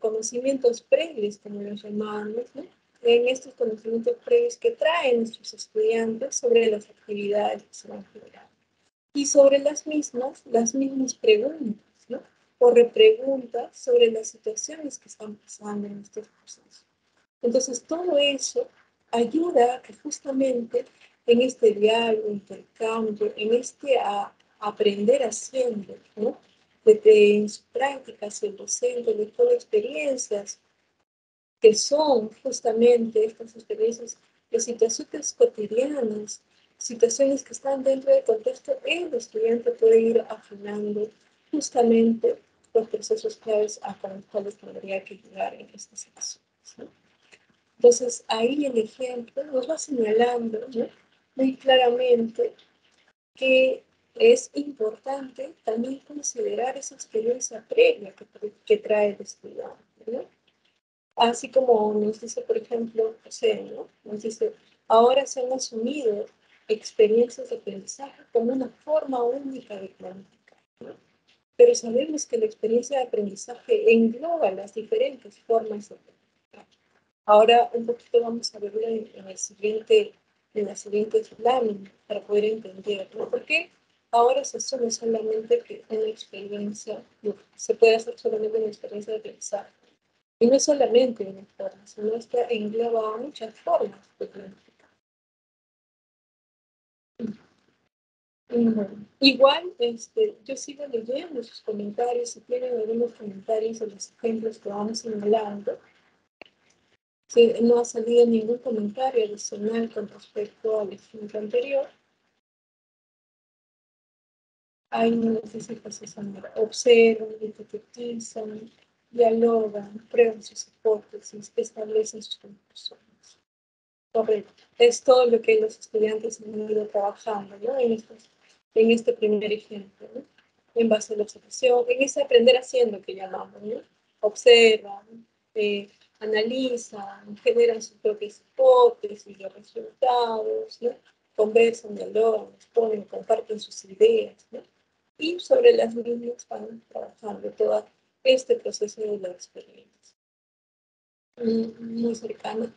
conocimientos previos, como los llamamos, ¿no? En estos conocimientos previos que traen nuestros estudiantes sobre las actividades que se van a generar. Y sobre las mismas preguntas, ¿no? O repreguntas sobre las situaciones que están pasando en estos procesos. Entonces, todo eso ayuda a que justamente en este diálogo, intercambio, en aprender haciendo, ¿no? Desde en sus prácticas, el docente, de todas experiencias que son justamente estas experiencias de situaciones cotidianas, situaciones que están dentro del contexto, el estudiante puede ir afinando justamente los procesos claves a los cuales tendría que llegar en estas situaciones, ¿no? Entonces, ahí el ejemplo nos va señalando, ¿no? Muy claramente que es importante también considerar esa experiencia previa que trae el estudiante, ¿no? Así como nos dice, por ejemplo, José, ¿no? Nos dice, ahora se han asumido experiencias de aprendizaje como una forma única de planificar, ¿no? Pero sabemos que la experiencia de aprendizaje engloba las diferentes formas de planificar. Ahora un poquito vamos a verlo en la siguiente lámina para poder entender, ¿no? Porque ahora se asume solamente que una experiencia, se puede hacer solamente una experiencia de aprendizaje. Y no es solamente una forma, sino que engloba muchas formas de planificar. Igual, yo sigo leyendo sus comentarios, si tienen algunos comentarios o los ejemplos que vamos señalando. No ha salido ningún comentario adicional con respecto al ejemplo anterior. Ahí nos dice José Zamora, observan, hipotetizan, dialogan, prueban sus hipótesis, establecen sus conclusiones. Correcto. Es todo lo que los estudiantes han ido trabajando, ¿no? En este primer ejemplo, ¿no? En base a la observación, en ese aprender haciendo que llamamos, ¿no? Observan, analizan, generan sus propias hipótesis, los resultados, ¿no? Conversan, dialogan, exponen, comparten sus ideas, ¿no? Y sobre las mismas van trabajando todo este proceso de la experiencia. Muy cercano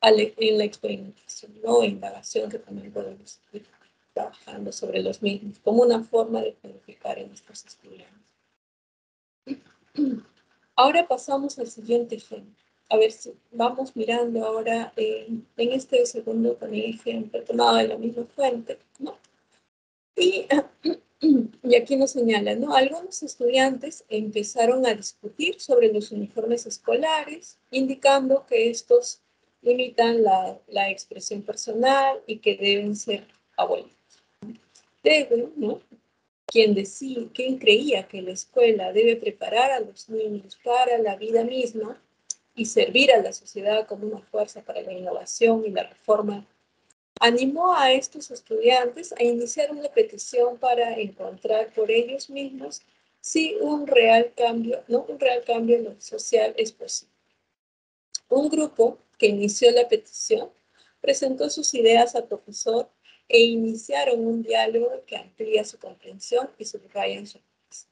en la experimentación, ¿no? Indagación, que también podemos ir trabajando sobre los mismos, como una forma de planificar en estos estudiantes. Ahora pasamos al siguiente ejemplo. A ver si vamos mirando ahora en este segundo también ejemplo tomado de la misma fuente, ¿no? Y aquí nos señala, ¿no? Algunos estudiantes empezaron a discutir sobre los uniformes escolares, indicando que estos limitan la expresión personal y que deben ser abolidos. Debe, ¿no? Quien creía que la escuela debe preparar a los niños para la vida misma y servir a la sociedad como una fuerza para la innovación y la reforma, animó a estos estudiantes a iniciar una petición para encontrar por ellos mismos si un real cambio, ¿no? Un real cambio social es posible. Un grupo que inició la petición presentó sus ideas al profesor e iniciaron un diálogo que amplía su comprensión y subraya en su país.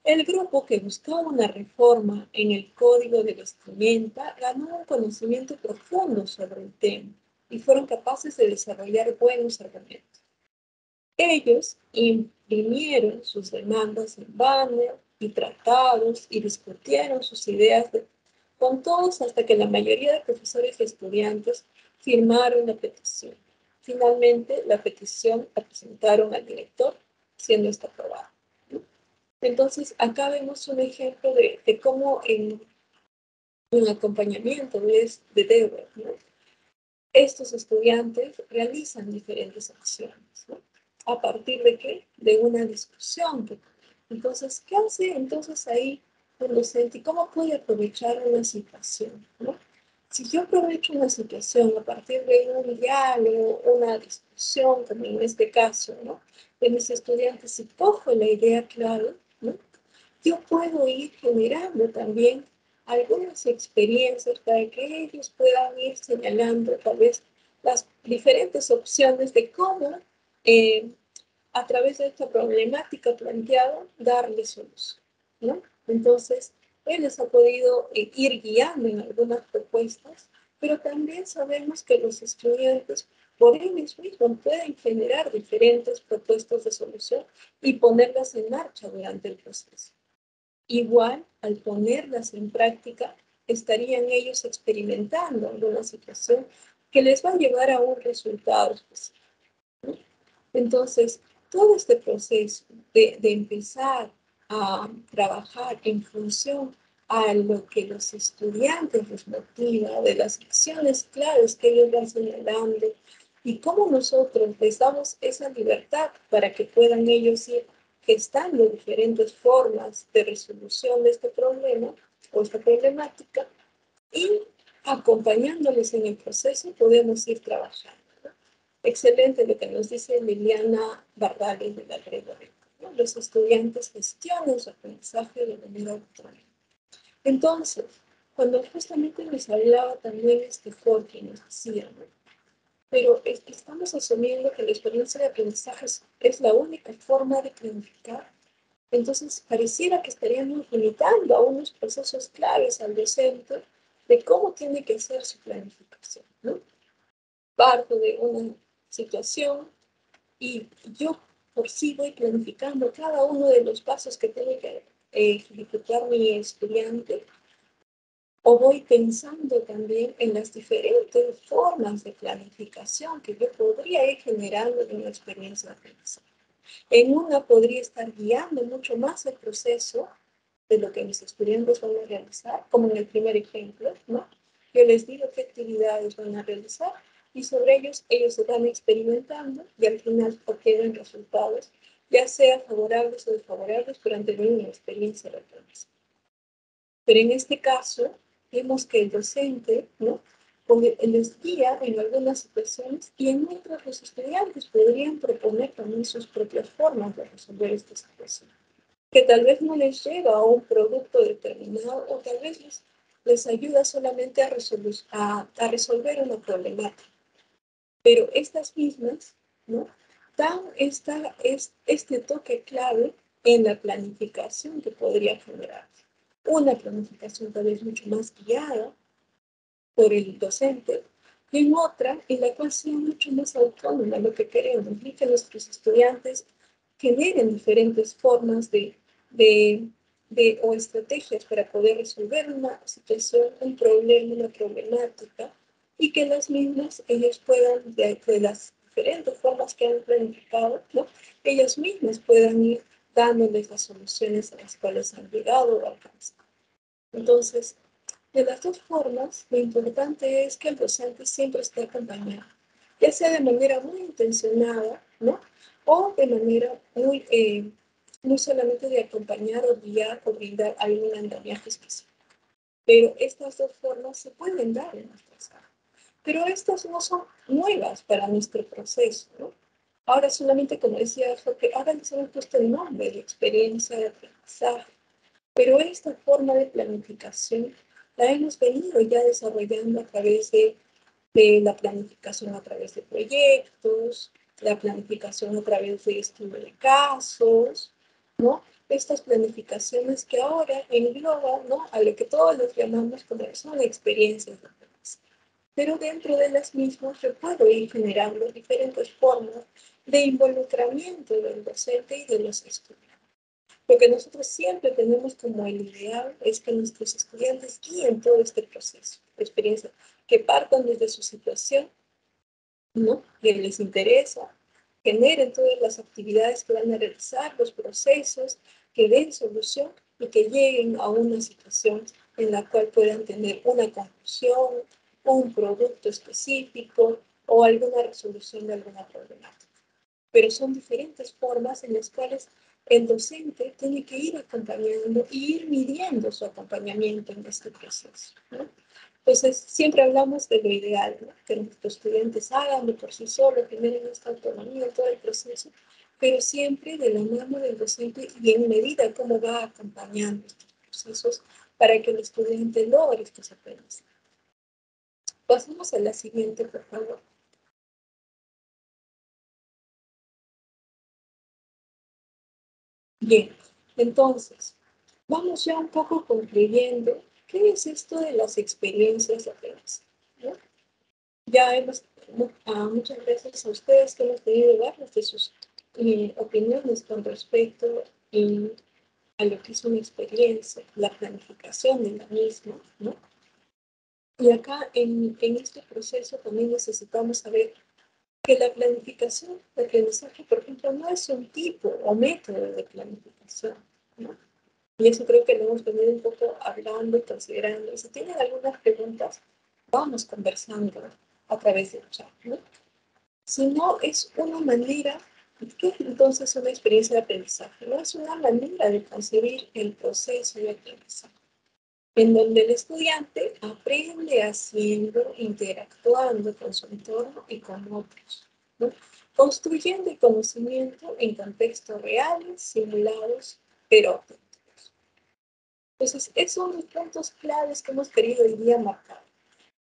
El grupo que buscaba una reforma en el código de vestimenta ganó un conocimiento profundo sobre el tema y fueron capaces de desarrollar buenos argumentos. Ellos imprimieron sus demandas en banner y tratados y discutieron sus ideas con todos hasta que la mayoría de profesores y estudiantes firmaron la petición. Finalmente, la petición la presentaron al director, siendo esta aprobada. Entonces, acá vemos un ejemplo de cómo en un acompañamiento de Dewey, ¿no? Estos estudiantes realizan diferentes acciones, ¿no? ¿A partir de qué? De una discusión. Entonces, ¿qué hace entonces ahí un docente? ¿Cómo puede aprovechar una situación, ¿no? Si yo aprovecho una situación a partir de un diálogo, una discusión, también en este caso, ¿no? De mis estudiantes, si cojo la idea clave, ¿no? Yo puedo ir generando también algunas experiencias para que ellos puedan ir señalando tal vez las diferentes opciones de cómo a través de esta problemática planteada darle solución, ¿no? Entonces, él les ha podido ir guiando en algunas propuestas, pero también sabemos que los estudiantes por ellos mismos pueden generar diferentes propuestas de solución y ponerlas en marcha durante el proceso. Igual, al ponerlas en práctica, estarían ellos experimentando alguna situación que les va a llevar a un resultado específico, ¿no? Entonces, todo este proceso de empezar a trabajar en función a lo que los estudiantes les motiva, de las acciones claves que ellos van señalando y cómo nosotros les damos esa libertad para que puedan ellos ir gestando diferentes formas de resolución de este problema o esta problemática y acompañándoles en el proceso podemos ir trabajando. Excelente lo que nos dice Liliana Bardales de la Red, ¿no? Los estudiantes gestionan su aprendizaje de manera autónoma. Entonces, cuando justamente nos hablaba también Jorge, nos decía, ¿no? Pero estamos asumiendo que la experiencia de aprendizaje es la única forma de planificar. Entonces, pareciera que estaríamos limitando a unos procesos claves al docente de cómo tiene que ser su planificación, ¿no? Parto de una situación y yo por sí voy planificando cada uno de los pasos que tiene que ejecutar mi estudiante o voy pensando también en las diferentes formas de planificación que yo podría ir generando en una experiencia de aprendizaje. En una podría estar guiando mucho más el proceso de lo que mis estudiantes van a realizar, como en el primer ejemplo, ¿no? Yo les digo qué actividades van a realizar y sobre ellos se van experimentando y al final obtienen resultados, ya sea favorables o desfavorables durante una experiencia de aprendizaje. Pero en este caso, vemos que el docente, ¿no? Les guía en algunas situaciones y en otras los estudiantes podrían proponer también sus propias formas de resolver esta situación, que tal vez no les lleva a un producto determinado o tal vez les ayuda solamente a resolver una problemática. Pero estas mismas, ¿no?, dan este toque clave en la planificación que podría generar. Una planificación tal vez mucho más guiada por el docente, y en otra en la cual sea mucho más autónoma lo que queremos, y que nuestros estudiantes generen diferentes formas o estrategias para poder resolver una situación, un problema, una problemática, y que las mismas ellos puedan, de las diferentes formas que han planificado, ¿no?, ellas mismas puedan ir dándoles las soluciones a las cuales han llegado o alcanzado. Entonces, de las dos formas, lo importante es que el docente siempre esté acompañado, ya sea de manera muy intencionada, ¿no?, o de manera muy solamente de acompañar o guiar o brindar algún andamiaje específico. Pero estas dos formas se pueden dar en nuestra sala. Pero estas no son nuevas para nuestro proceso, ¿no? Ahora solamente, como decía, porque ahora les hemos puesto el nombre de experiencia de aprendizaje. Pero esta forma de planificación la hemos venido ya desarrollando a través de la planificación a través de proyectos, la planificación a través de estudio de casos, ¿no? Estas planificaciones que ahora engloban, ¿no?, a lo que todos los llamamos como son experiencias de aprendizaje. Pero dentro de las mismas yo puedo ir generando diferentes formas de involucramiento del docente y de los estudiantes. Lo que nosotros siempre tenemos como el ideal es que nuestros estudiantes guíen todo este proceso de experiencia, que partan desde su situación, ¿no?, que les interesa, generen todas las actividades que van a realizar, los procesos, que den solución y que lleguen a una situación en la cual puedan tener una conclusión, un producto específico o alguna resolución de alguna problemática. Pero son diferentes formas en las cuales el docente tiene que ir acompañando y ir midiendo su acompañamiento en este proceso, ¿no? Entonces, siempre hablamos de lo ideal, ¿no?, que nuestros estudiantes hagan por sí solos, generen esta autonomía en todo el proceso, pero siempre de la mano del docente y en medida cómo va acompañando estos procesos para que el estudiante logre estos aprendizajes. Pasemos a la siguiente, por favor. Bien, entonces, vamos ya un poco concluyendo qué es esto de las experiencias de aprendizaje, ¿no? Ya hemos, muchas veces a ustedes que hemos tenido darles de sus opiniones con respecto a lo que es una experiencia, la planificación de la misma, ¿no? Y acá en este proceso también necesitamos saber que la planificación de aprendizaje, por ejemplo, no es un tipo o método de planificación, ¿no? Y eso creo que lo hemos venido un poco hablando y considerando. Y si tienen algunas preguntas, vamos conversando a través del chat, ¿no? Si no, es una manera, ¿qué es entonces una experiencia de aprendizaje? No es una manera de concebir el proceso de aprendizaje, en donde el estudiante aprende haciendo, interactuando con su entorno y con otros, ¿no?, construyendo el conocimiento en contextos reales, simulados, pero auténticos. Entonces, esos son los puntos claves que hemos querido hoy día marcar.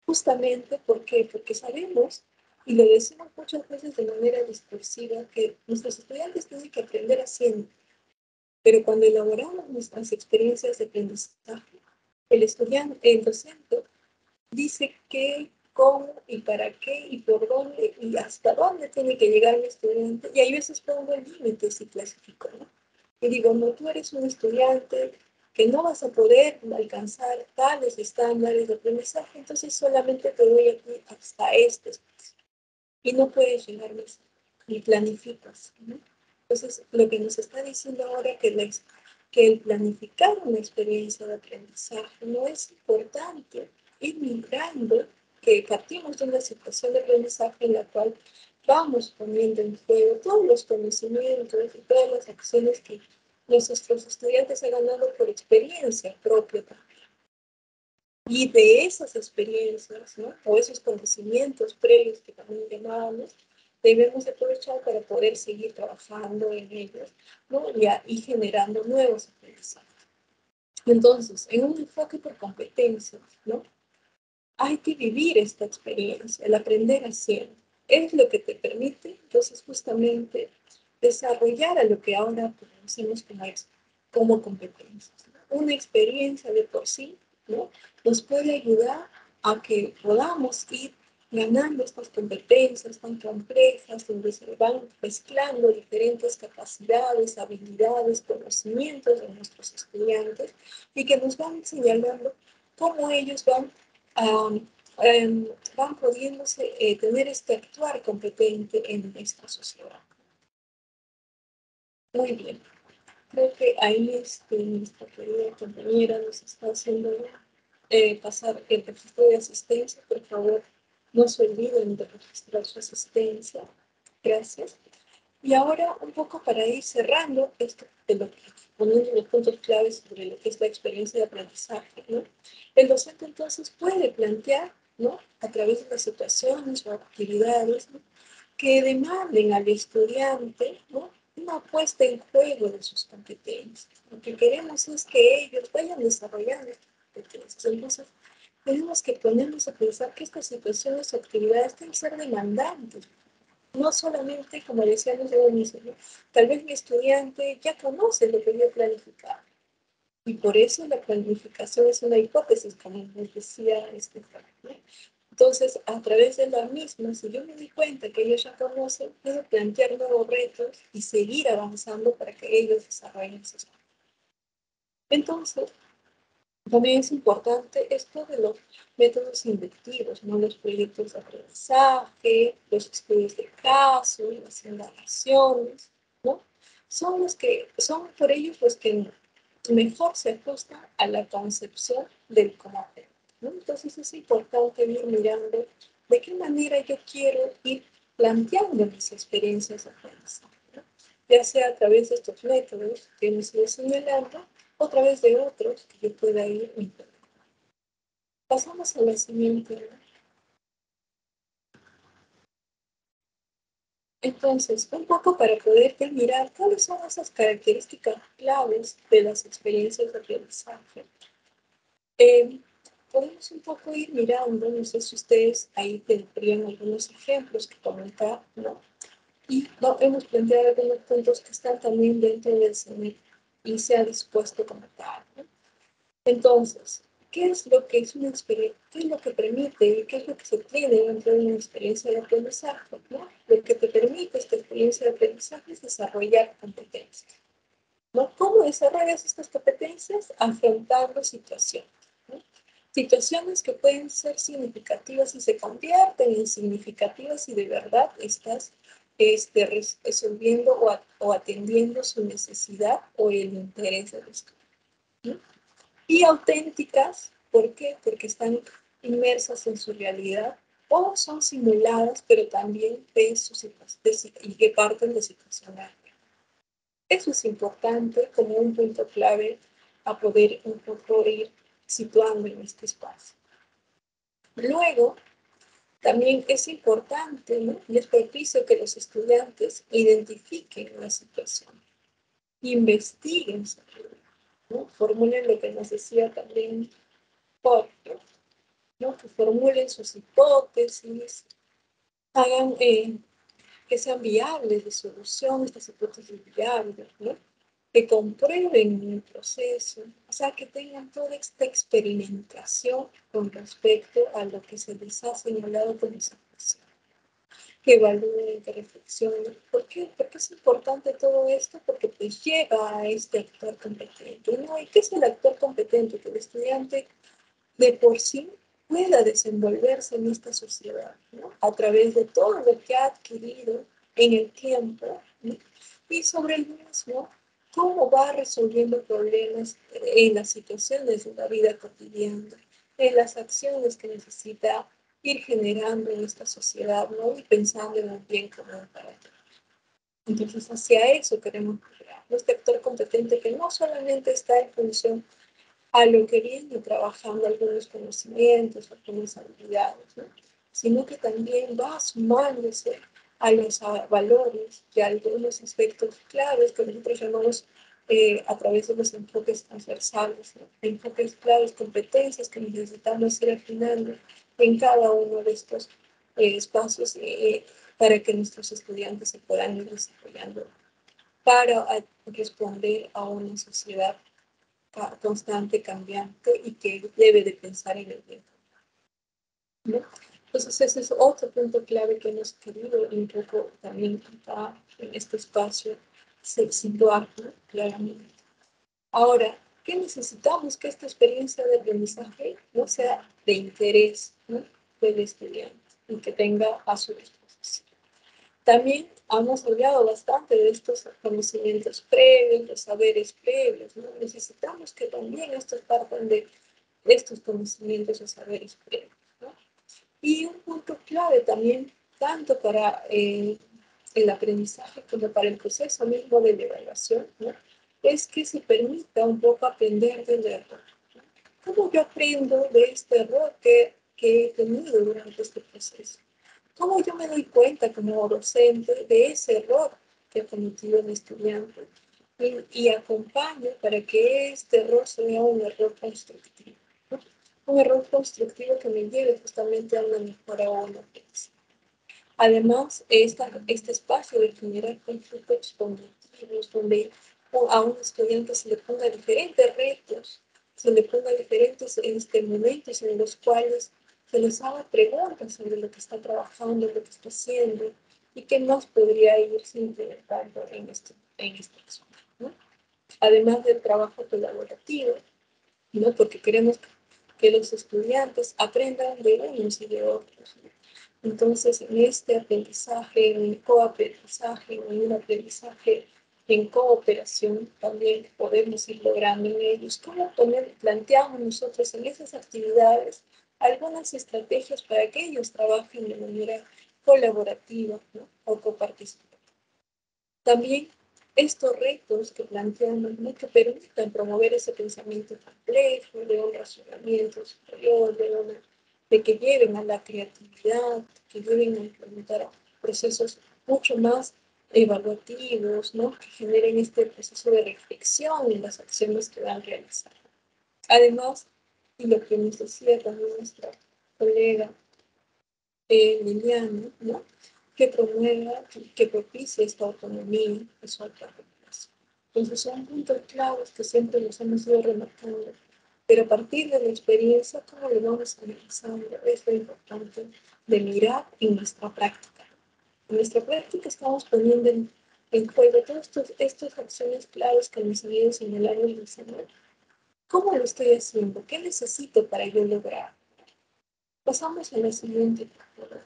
Justamente, ¿por qué? Porque sabemos, y lo decimos muchas veces de manera discursiva, que nuestros estudiantes tienen que aprender haciendo, pero cuando elaboramos nuestras experiencias de aprendizaje, el estudiante, el docente, dice qué, cómo y para qué y por dónde y hasta dónde tiene que llegar el estudiante. Y hay veces pongo límites y clasifico, ¿no? Y digo, no, tú eres un estudiante que no vas a poder alcanzar tales estándares de aprendizaje, entonces solamente te doy aquí hasta este espacio. Y no puedes llegar más y planificas, ¿no? Entonces, lo que nos está diciendo ahora que el planificar una experiencia de aprendizaje no es importante ir migrando, que partimos de una situación de aprendizaje en la cual vamos poniendo en juego todos los conocimientos y todas las acciones que nuestros estudiantes han ganado por experiencia propia también. Y de esas experiencias, ¿no?, o esos conocimientos previos que también llamábamos, debemos aprovechar para poder seguir trabajando en ellos, ¿no?, y generando nuevos aprendizajes. Entonces, en un enfoque por competencias, ¿no? Hay que vivir esta experiencia, el aprender haciendo. Es lo que te permite, entonces, justamente desarrollar a lo que ahora conocemos como competencias. ¿No? Una experiencia de por sí, ¿no? Nos puede ayudar a que podamos ir ganando estas competencias tan complejas, donde se van mezclando diferentes capacidades, habilidades, conocimientos de nuestros estudiantes y que nos van señalando cómo ellos um, van pudiéndose tener este actuar competente en esta sociedad. Muy bien. Creo que ahí nuestra querida compañera nos está haciendo pasar el registro de asistencia. Por favor, no se olviden de registrar su asistencia. Gracias. Y ahora, un poco para ir cerrando esto de lo que poniendo los puntos claves sobre lo que es la experiencia de aprendizaje, ¿no? El docente entonces puede plantear, ¿no? A través de las situaciones o actividades, ¿no? Que demanden al estudiante, ¿no? Una puesta en juego de sus competencias. Lo que queremos es que ellos vayan desarrollando estas competencias. Entonces, tenemos que ponernos a pensar que estas situaciones o actividades deben ser demandantes. No solamente, como decíamos al inicio, ¿no? Tal vez mi estudiante ya conoce lo que yo planificar. Y por eso la planificación es una hipótesis, como nos decía Estefan, ¿no? Entonces, a través de la misma, si yo me di cuenta que ellos ya conocen, puedo plantear nuevos retos y seguir avanzando para que ellos desarrollen sus cosas. Entonces, también es importante esto de los métodos inductivos, ¿no? Los proyectos de aprendizaje, los estudios de caso, las indagaciones, ¿no? Son por ellos los que mejor se ajustan a la concepción del cómo aprender, ¿no? Entonces es importante ir mirando de qué manera yo quiero ir planteando mis experiencias de aprendizaje, ¿no? Ya sea a través de estos métodos que hemos ido señalando, o a través de otros que yo pueda ir implementando. Pasamos a la siguiente. Entonces, un poco para poder mirar cuáles son esas características claves de las experiencias de aprendizaje. Podemos un poco ir mirando, no sé si ustedes ahí tendrían algunos ejemplos que comentar, ¿no? Y hemos planteado algunos puntos que están también dentro del CENIC y se ha dispuesto como tal, ¿no? Entonces, ¿qué es lo que es una experiencia? ¿Qué es lo que permite y qué es lo que se tiene dentro de una experiencia de aprendizaje? ¿No? Lo que te permite esta experiencia de aprendizaje es desarrollar competencias, ¿no? ¿Cómo desarrollas estas competencias? Afrontando situaciones, ¿no? Situaciones que pueden ser significativas y se convierten en significativas si de verdad estás resolviendo o atendiendo su necesidad o el interés del estudiante, ¿no? Y auténticas, ¿por qué? Porque están inmersas en su realidad o son simuladas, pero también de su situación y que parten de situaciones. Eso es importante como un punto clave a poder un poco ir situando en este espacio. Luego, también es importante, ¿no? Y es propicio que los estudiantes identifiquen la situación, investiguen sobre ella, ¿no? Formulen lo que nos decía también Porter, ¿no? Que formulen sus hipótesis, hagan que sean viables de solución, estas hipótesis viables, ¿no? Que comprueben el proceso, o sea, que tengan toda esta experimentación con respecto a lo que se les ha señalado como situación, que evalúen, que reflexionen. ¿Por qué? Porque es importante todo esto, porque pues lleva a este actor competente, ¿no? ¿Y qué es el actor competente? Que el estudiante de por sí pueda desenvolverse en esta sociedad, ¿no? A través de todo lo que ha adquirido en el tiempo, ¿no? Y sobre el mismo, cómo va resolviendo problemas en las situaciones de la vida cotidiana, en las acciones que necesita ir generando en esta sociedad, ¿no? Y pensando en un bien común para todos. Entonces, hacia eso queremos crear este actor competente que no solamente está en función a lo que viene trabajando algunos conocimientos, algunas habilidades, ¿no? Sino que también va sumándose a los valores y a algunos aspectos claves que nosotros llamamos a través de los enfoques transversales, ¿no? Enfoques claves, competencias que necesitamos ir afinando en cada uno de estos espacios para que nuestros estudiantes se puedan ir desarrollando para responder a una sociedad constante, cambiante y que debe de pensar en el bien, ¿no? Entonces ese es otro punto clave que hemos querido un poco también acá en este espacio situar, ¿no? Claramente. Ahora, ¿qué necesitamos? Que esta experiencia de aprendizaje no sea de interés, ¿no? Del estudiante y que tenga a su disposición. También hemos hablado bastante de estos conocimientos previos, los saberes previos, ¿no? Necesitamos que también estos partan de estos conocimientos o saberes previos, ¿no? Y un punto clave también, tanto para el aprendizaje como para el proceso mismo de la evaluación, ¿no? Es que se permita un poco aprender del error. ¿Cómo yo aprendo de este error que he tenido durante este proceso? ¿Cómo yo me doy cuenta como docente de ese error que ha cometido el estudiante? Y acompaño para que este error sea un error constructivo, ¿no? Un error constructivo que me lleve justamente a una mejora o una aprendizaje. Además, este espacio de generar conflictos cognitivos, donde a un estudiante se le ponga diferentes retos, se le ponga diferentes momentos en los cuales se les haga preguntas sobre lo que está trabajando, lo que está haciendo, y qué más podría irse implementando en este caso, ¿no? Además del trabajo colaborativo, ¿no? Porque queremos que los estudiantes aprendan de unos y de otros, ¿no? Entonces, en este aprendizaje, en el coaprendizaje, en un aprendizaje en cooperación, también podemos ir logrando en ellos. ¿Cómo planteamos nosotros en esas actividades algunas estrategias para que ellos trabajen de manera colaborativa, ¿no? O coparticipativa? También estos retos que planteamos, ¿no? Que permitan promover ese pensamiento complejo, de un razonamiento superior, de que lleven a la creatividad, que lleven a implementar procesos mucho más evaluativos, ¿no? Que generen este proceso de reflexión en las acciones que van a realizar. Además, y lo que nos decía también nuestra colega Liliana, ¿no? Que promueva, que propicie esta autonomía y su autorregulación. Entonces son puntos claves que siempre nos hemos ido remarcando, pero a partir de la experiencia, ¿cómo lo vamos analizando? Es lo importante de mirar en nuestra práctica. En nuestra práctica estamos poniendo en juego todas estas acciones claves que nos han ido señalando el diseñador. ¿Cómo lo estoy haciendo? ¿Qué necesito para yo lograr? Pasamos a la siguiente, por favor.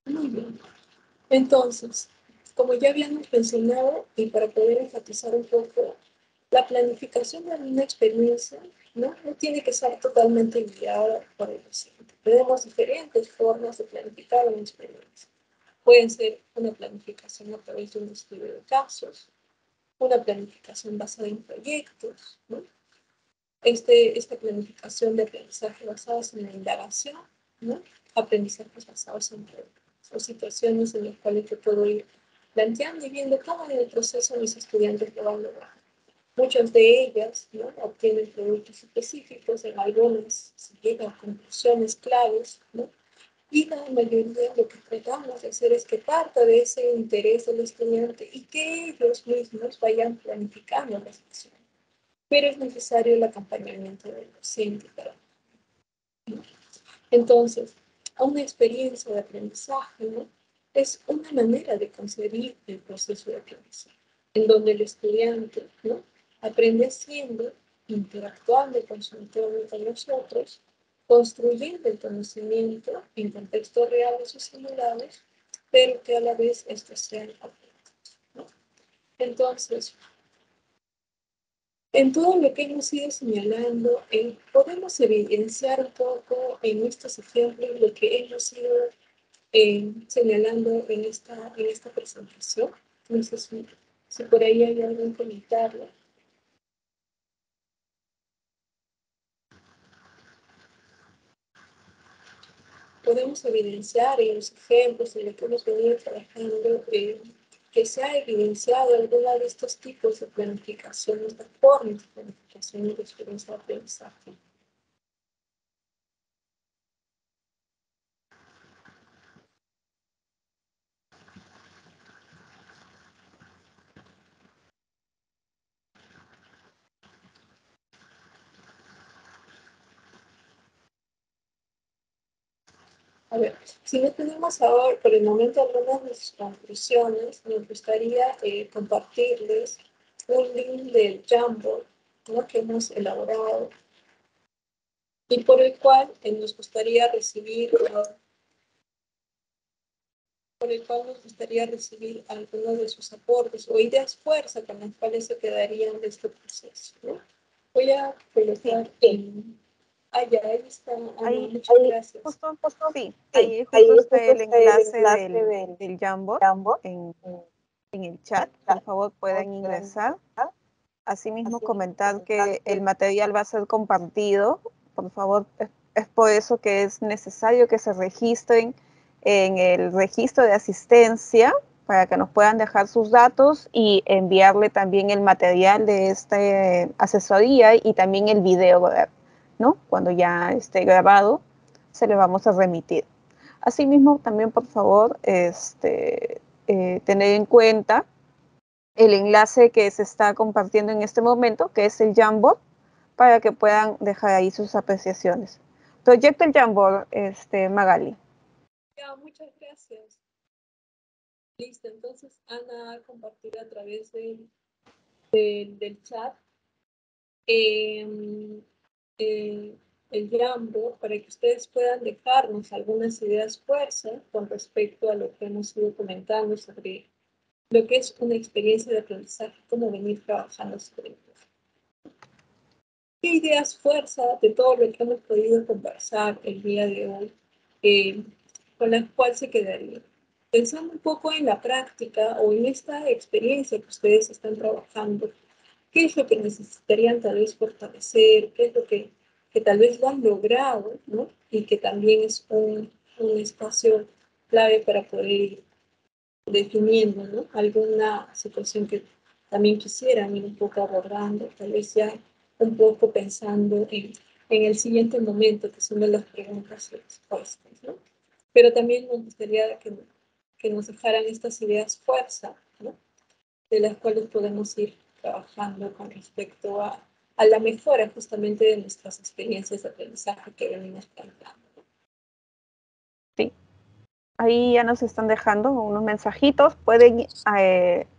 Muy bien. Entonces, como ya habíamos mencionado, y para poder enfatizar un poco, la planificación de una experiencia no tiene que ser totalmente guiada por el docente. Tenemos diferentes formas de planificar una experiencia. Pueden ser una planificación a través de un estudio de casos, una planificación basada en proyectos, ¿no? Esta planificación de aprendizaje basados en la indagación, ¿no? Aprendizajes basados en o situaciones en las cuales yo puedo ir planteando y viendo cómo en el proceso mis estudiantes lo van a lograr. Muchas de ellas, ¿no? Obtienen productos específicos, en algunas se llegan a conclusiones claves, ¿no? Y la mayoría lo que tratamos de hacer es que parta de ese interés del estudiante y que ellos mismos vayan planificando las acciones. Pero es necesario el acompañamiento del docente para. Entonces, una experiencia de aprendizaje, ¿no? Es una manera de concebir el proceso de aprendizaje, en donde el estudiante, ¿no? Aprende haciendo, interactuando con su entorno y con nosotros, construyendo el conocimiento en contextos reales o simulados, pero que a la vez estos sean auténticos, ¿no? Entonces, en todo lo que hemos ido señalando, podemos evidenciar un poco en estos ejemplos lo que hemos ido señalando en esta presentación. No sé si por ahí hay algún comentario. podemos evidenciar en los ejemplos en los que hemos venido trabajando que se ha evidenciado alguna de estos tipos de planificación, estas formas de planificación y de experiencia de aprendizaje. A ver, si no tenemos ahora por el momento algunas de sus conclusiones, nos gustaría compartirles un link del Jamboard, ¿no?, que hemos elaborado y por el cual nos gustaría recibir algunos de sus aportes o ideas fuerza con las cuales se quedarían de este proceso, ¿no? Voy a colocar en... Ah, ya, ahí está. Ahí, Muchas gracias. Ahí justo está el enlace del Jamboard en el chat. Por favor, pueden ingresar. Asimismo, comentar que el material va a ser compartido. Por favor, es por eso que es necesario que se registren en el registro de asistencia para que nos puedan dejar sus datos y enviarle también el material de esta asesoría y también el video, ¿no? Cuando ya esté grabado, se le vamos a remitir. Asimismo, también, por favor, tener en cuenta el enlace que se está compartiendo en este momento, que es el Jamboard, para que puedan dejar ahí sus apreciaciones. Proyecto el Jamboard, Magali. Ya, muchas gracias. Listo, entonces Ana compartirá a través del chat el Jamboard para que ustedes puedan dejarnos algunas ideas fuerza con respecto a lo que hemos ido comentando sobre lo que es una experiencia de aprendizaje, cómo venir trabajando sobre ello. ¿Qué ideas fuerza de todo lo que hemos podido conversar el día de hoy con las cuales se quedaría? Pensando un poco en la práctica o en esta experiencia que ustedes están trabajando, ¿qué es lo que necesitarían tal vez fortalecer? ¿Qué es lo que tal vez lo han logrado, ¿no? Y que también es un espacio clave para poder ir definiendo, ¿no?, alguna situación que también quisieran ir un poco abordando, tal vez ya un poco pensando en el siguiente momento, que son de las preguntas y respuestas, ¿no? Pero también nos gustaría que nos dejaran estas ideas fuerza, ¿no?, de las cuales podemos ir trabajando con respecto a la mejora justamente de nuestras experiencias de aprendizaje que venimos planteando. Sí. Ahí ya nos están dejando unos mensajitos. Pueden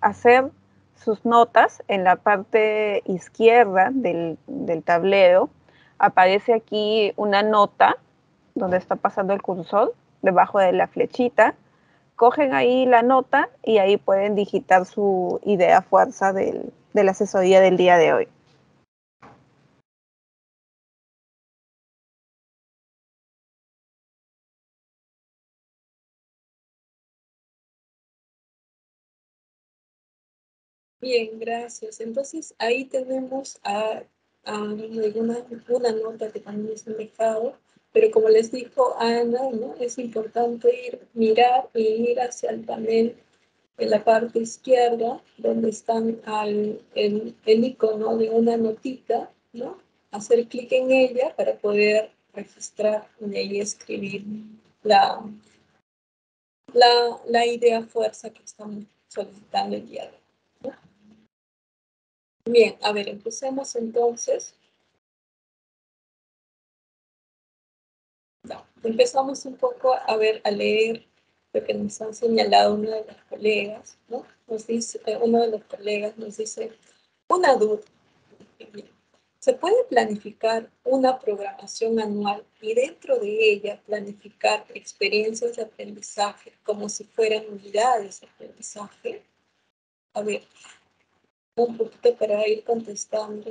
hacer sus notas en la parte izquierda del tablero. Aparece aquí una nota donde está pasando el cursor, debajo de la flechita. Cogen ahí la nota y ahí pueden digitar su idea fuerza de la asesoría del día de hoy. Bien, gracias. Entonces ahí tenemos una nota que también les han dejado, pero como les dijo Ana, ¿no?, es importante mirar y ir hacia el panel en la parte izquierda, donde están el icono de una notita, ¿no? Hacer clic en ella para poder registrar y ahí escribir la idea fuerza que estamos solicitando el día de hoy, ¿no? Bien, a ver, empecemos entonces. Ya, empezamos un poco a leer lo que nos han señalado uno de los colegas, ¿no? Nos dice, uno de los colegas nos dice, una duda. ¿Se puede planificar una programación anual y dentro de ella planificar experiencias de aprendizaje como si fueran unidades de aprendizaje? A ver, un poquito para ir contestando.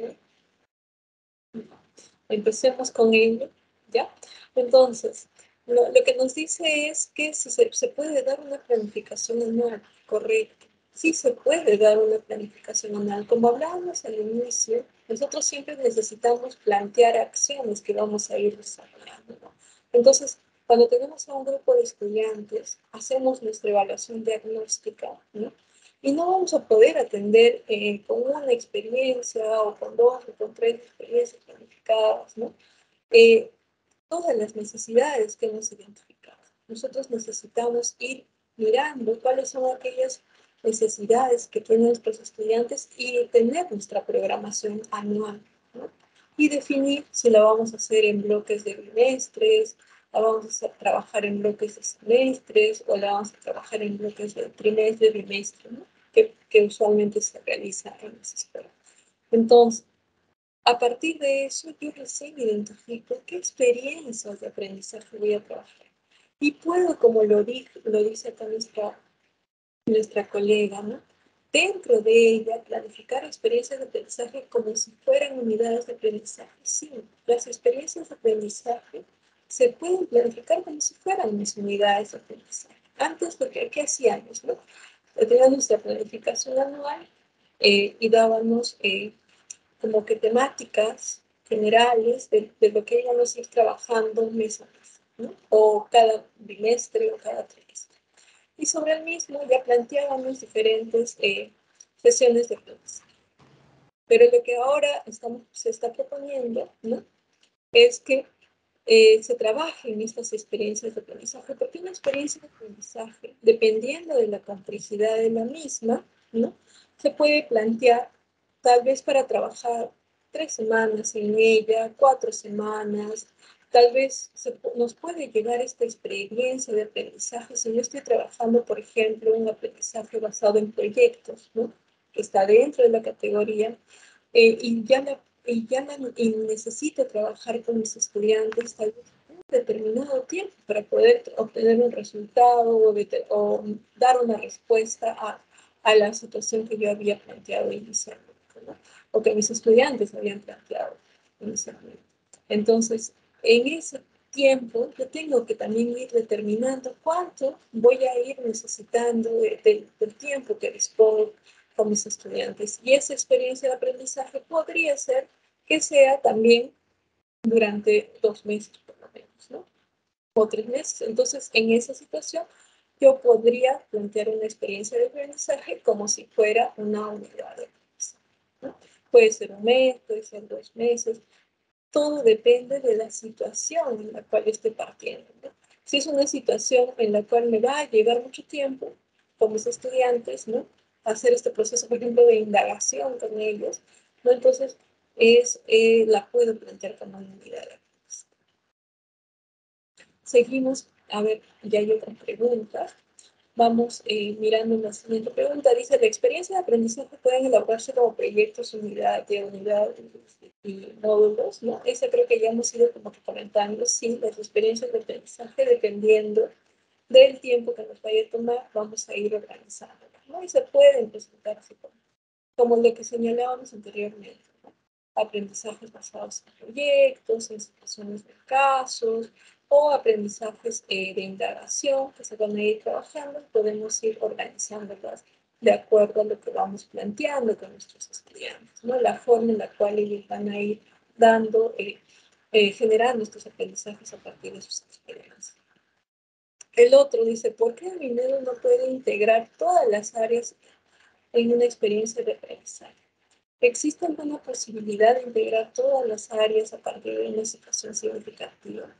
Empecemos con ello, ¿ya? Entonces, lo que nos dice es que si se puede dar una planificación anual, correcto. Sí se puede dar una planificación anual. Como hablábamos al inicio, nosotros siempre necesitamos plantear acciones que vamos a ir desarrollando, ¿no? Entonces, Cuando tenemos a un grupo de estudiantes, hacemos nuestra evaluación diagnóstica, ¿no? Y no vamos a poder atender con una experiencia o con dos o con tres experiencias planificadas, ¿no? Todas las necesidades que hemos identificado. Nosotros necesitamos ir mirando cuáles son aquellas necesidades que tienen nuestros estudiantes y tener nuestra programación anual, ¿no? Y definir si la vamos a hacer en bloques de bimestres, la vamos a trabajar en bloques de semestres o la vamos a trabajar en bloques de trimestre, bimestre, ¿no? Que usualmente se realiza en las escuelas. Entonces, a partir de eso, yo recién identifico qué experiencias de aprendizaje voy a trabajar. Y puedo, como lo dice acá nuestra colega, ¿no? Dentro de ella, planificar experiencias de aprendizaje como si fueran unidades de aprendizaje. Sí, las experiencias de aprendizaje se pueden planificar como si fueran mis unidades de aprendizaje. Antes, porque ¿qué hacíamos, no? Teníamos nuestra planificación anual y dábamos como que temáticas generales de lo que íbamos a ir trabajando mes a mes, ¿no? O cada bimestre o cada trimestre. Y sobre el mismo ya planteábamos diferentes sesiones de aprendizaje. Pero lo que ahora se está proponiendo, ¿no? Es que se trabaje en estas experiencias de aprendizaje, porque una experiencia de aprendizaje, dependiendo de la complejidad de la misma, ¿no? Se puede plantear tal vez para trabajar 3 semanas en ella, 4 semanas, tal vez nos puede llegar esta experiencia de aprendizaje si yo estoy trabajando, por ejemplo, un aprendizaje basado en proyectos, ¿no? Que está dentro de la categoría, y necesito trabajar con mis estudiantes tal vez un determinado tiempo para poder obtener un resultado o dar una respuesta a la situación que yo había planteado inicialmente, ¿no? O que mis estudiantes habían planteado inicialmente. Entonces, en ese tiempo yo tengo que también ir determinando cuánto voy a ir necesitando del tiempo que dispongo con mis estudiantes. Y esa experiencia de aprendizaje podría ser que sea también durante 2 meses por lo menos, ¿no? O 3 meses. Entonces, en esa situación, yo podría plantear una experiencia de aprendizaje como si fuera una unidad de aprendizaje, ¿no? Puede ser un mes, puede ser 2 meses. Todo depende de la situación en la cual esté partiendo, ¿no? Si es una situación en la cual me va a llevar mucho tiempo con mis estudiantes, ¿no? Hacer este proceso, por ejemplo, de indagación con ellos, ¿no? Entonces, la puedo plantear como una unidad de aprendizaje. Seguimos, a ver, ya hay otras preguntas. Vamos mirando la siguiente pregunta. Dice, ¿la experiencia de aprendizaje pueden elaborarse como proyectos, unidades y módulos? ¿No? Esa creo que ya hemos ido como que comentando. Sí, las experiencias de aprendizaje, dependiendo del tiempo que nos vaya a tomar, vamos a ir organizando, ¿no? Y se pueden presentar así como lo que señalábamos anteriormente, ¿no? Aprendizajes basados en proyectos, en situaciones de casos, o aprendizajes de indagación que se van a ir trabajando, podemos ir organizándolas de acuerdo a lo que vamos planteando con nuestros estudiantes, ¿no? La forma en la cual ellos van a ir dando, generando estos aprendizajes a partir de sus experiencias. El otro dice, ¿por qué el dinero no puede integrar todas las áreas en una experiencia de aprendizaje? ¿Existe alguna posibilidad de integrar todas las áreas a partir de una situación significativa?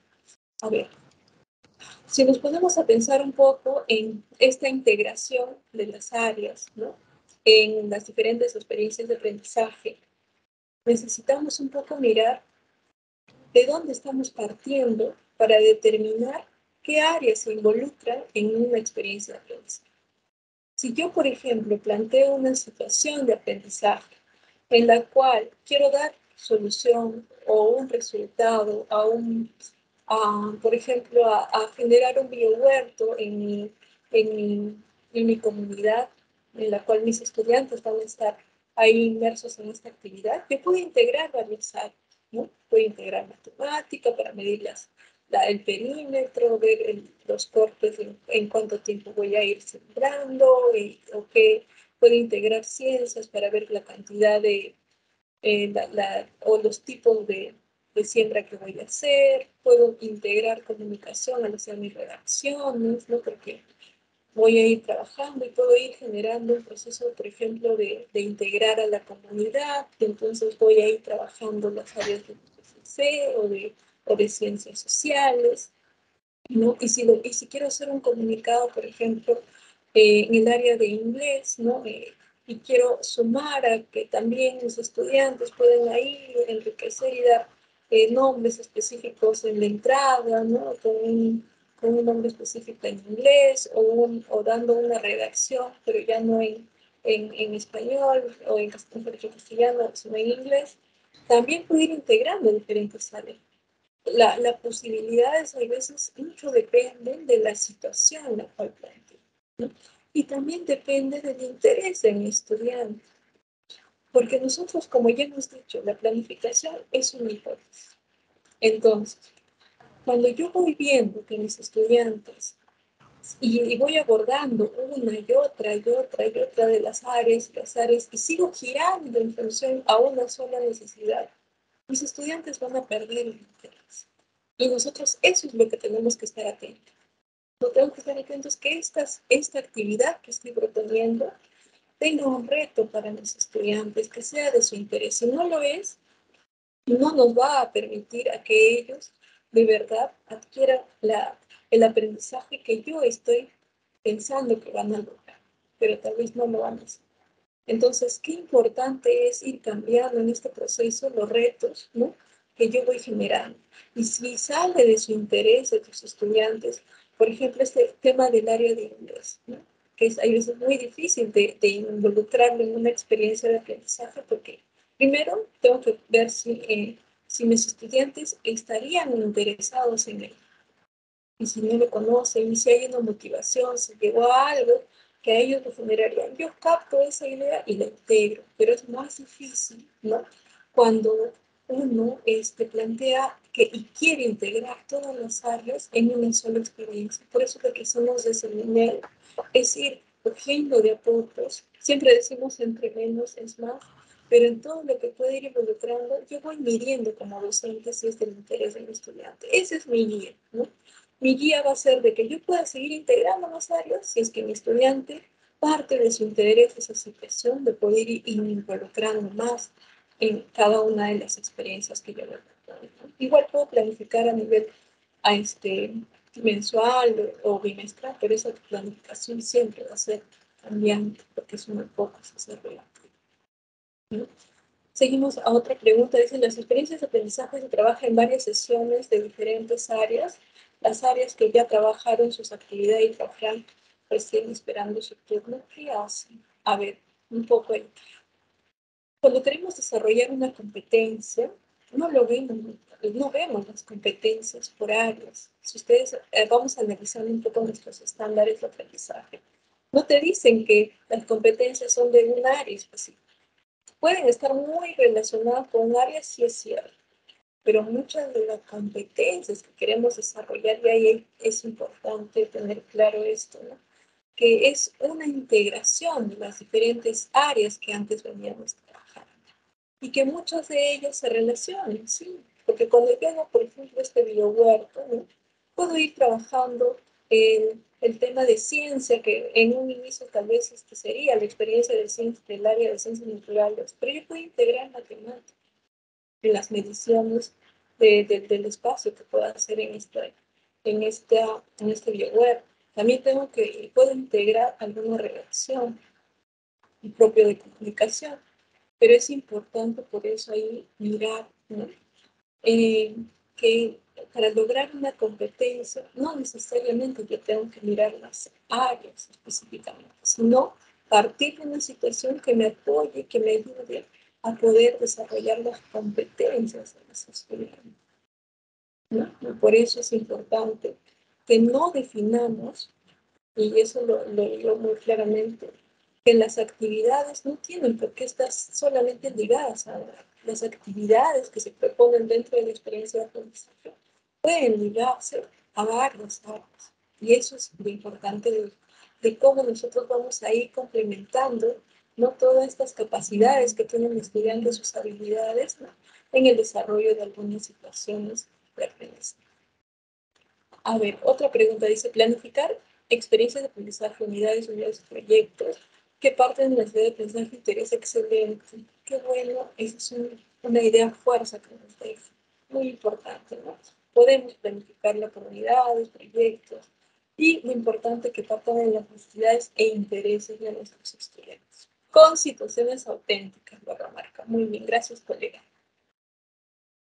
A ver, si nos ponemos a pensar un poco en esta integración de las áreas, ¿no? En las diferentes experiencias de aprendizaje, necesitamos un poco mirar de dónde estamos partiendo para determinar qué áreas se involucran en una experiencia de aprendizaje. Si yo, por ejemplo, planteo una situación de aprendizaje en la cual quiero dar solución o un resultado por ejemplo, a generar un biohuerto en mi comunidad, en la cual mis estudiantes van a estar ahí inmersos en esta actividad, yo puedo integrar varias áreas, ¿no? Puedo integrar matemática para medir el perímetro, ver los cortes, en cuánto tiempo voy a ir sembrando, o que puedo integrar ciencias para ver la cantidad de, o los tipos de siembra que voy a hacer, puedo integrar comunicación al hacer mis redacciones, ¿no? Porque voy a ir trabajando y puedo ir generando un proceso, por ejemplo, de integrar a la comunidad, y entonces voy a ir trabajando las áreas de C o de ciencias sociales, ¿no? Y si quiero hacer un comunicado, por ejemplo, en el área de inglés, ¿no? Y quiero sumar a que también los estudiantes pueden ahí enriquecer y dar nombres específicos en la entrada, ¿no? Con un nombre específico en inglés o dando una redacción, pero ya no en español o en castellano, sino en inglés. También puedo ir integrando diferentes áreas. La posibilidades a veces mucho dependen de la situación en la cual planteo, ¿no? Y también depende del interés de mi estudiante. Porque nosotros, como ya hemos dicho, la planificación es una hipótesis. Entonces, cuando yo voy viendo que mis estudiantes y voy abordando una y otra y otra y otra de las áreas, y sigo girando en función a una sola necesidad, mis estudiantes van a perder el interés. Y nosotros eso es lo que tenemos que estar atentos. No tenemos que estar atentos que esta actividad que estoy proponiendo tenga un reto para los estudiantes, que sea de su interés. Si no lo es, no nos va a permitir a que ellos de verdad adquieran el aprendizaje que yo estoy pensando que van a lograr, pero tal vez no lo van a hacer. Entonces, qué importante es ir cambiando en este proceso los retos, ¿no? Que yo voy generando. Y si sale de su interés de tus estudiantes, por ejemplo, este tema del área de inglés, ¿no? Que es a veces muy difícil de involucrarlo en una experiencia de aprendizaje, porque primero tengo que ver si mis estudiantes estarían interesados en él. Y si no lo conocen, y si hay una motivación, si llegó a algo que a ellos lo generarían. Yo capto esa idea y la integro, pero es más difícil, ¿no? Cuando uno plantea y quiere integrar todas las áreas en una sola experiencia. Por eso lo que hacemos desde el nivel es ir cogiendo de a pocos. Siempre decimos entre menos es más, pero en todo lo que puede ir involucrando, yo voy midiendo como docente si es del interés del estudiante. Ese es mi guía, ¿no? Mi guía va a ser de que yo pueda seguir integrando más áreas si es que mi estudiante parte de su interés esa situación de poder ir involucrando más en cada una de las experiencias que yo le doy. Igual puedo planificar a nivel a mensual o bimestral, pero esa planificación siempre va a ser cambiante porque es muy poco hacerlo, ¿no? Seguimos a otra pregunta. Dice, las experiencias de aprendizaje se trabaja en varias sesiones de diferentes áreas. Las áreas que ya trabajaron sus actividades y trabajan recién esperando su turno, ¿qué hacen? A ver, un poco ahí. Cuando queremos desarrollar una competencia, no vemos las competencias por áreas. Si ustedes, vamos a analizar un poco nuestros estándares de aprendizaje. No te dicen que las competencias son de un área específica. Pueden estar muy relacionadas con un área, sí es cierto, pero muchas de las competencias que queremos desarrollar, y ahí es importante tener claro esto, ¿no? Que es una integración de las diferentes áreas que antes veníamos trabajando y que muchas de ellas se relacionan, sí, porque cuando yo hago, por ejemplo, este biohuerto, ¿no? Puedo ir trabajando el tema de ciencia, que en un inicio tal vez sería la experiencia de ciencia, del área de ciencias naturales, pero yo puedo integrar matemáticas en las mediciones del espacio que puedo hacer en este biohuerto. También puedo integrar alguna redacción propio de comunicación, pero es importante por eso ahí mirar, ¿no? Que para lograr una competencia no necesariamente yo tengo que mirar las áreas específicamente, sino partir de una situación que me apoye, que me ayude a poder desarrollar las competencias de los estudiantes, ¿no? Y por eso es importante que no definamos, y eso lo digo muy claramente, que las actividades no tienen por qué estar solamente ligadas a las actividades que se proponen dentro de la experiencia de aprendizaje, pueden ligarse a varias áreas. Y eso es lo importante de cómo nosotros vamos a ir complementando, ¿no? Todas estas capacidades que tienen los estudiantes, sus habilidades, ¿no? en el desarrollo de algunas situaciones de aprendizaje. A ver, otra pregunta dice, planificar experiencias de aprendizaje, unidades, proyectos, que parten de la necesidad de aprendizaje interés excelente. Qué bueno, esa es una idea fuerza que nos deja. Muy importante, ¿no? Podemos planificarla por unidades, proyectos, y lo importante que partan de las necesidades e intereses de nuestros estudiantes. Con situaciones auténticas, lo remarca. Muy bien, gracias, colega.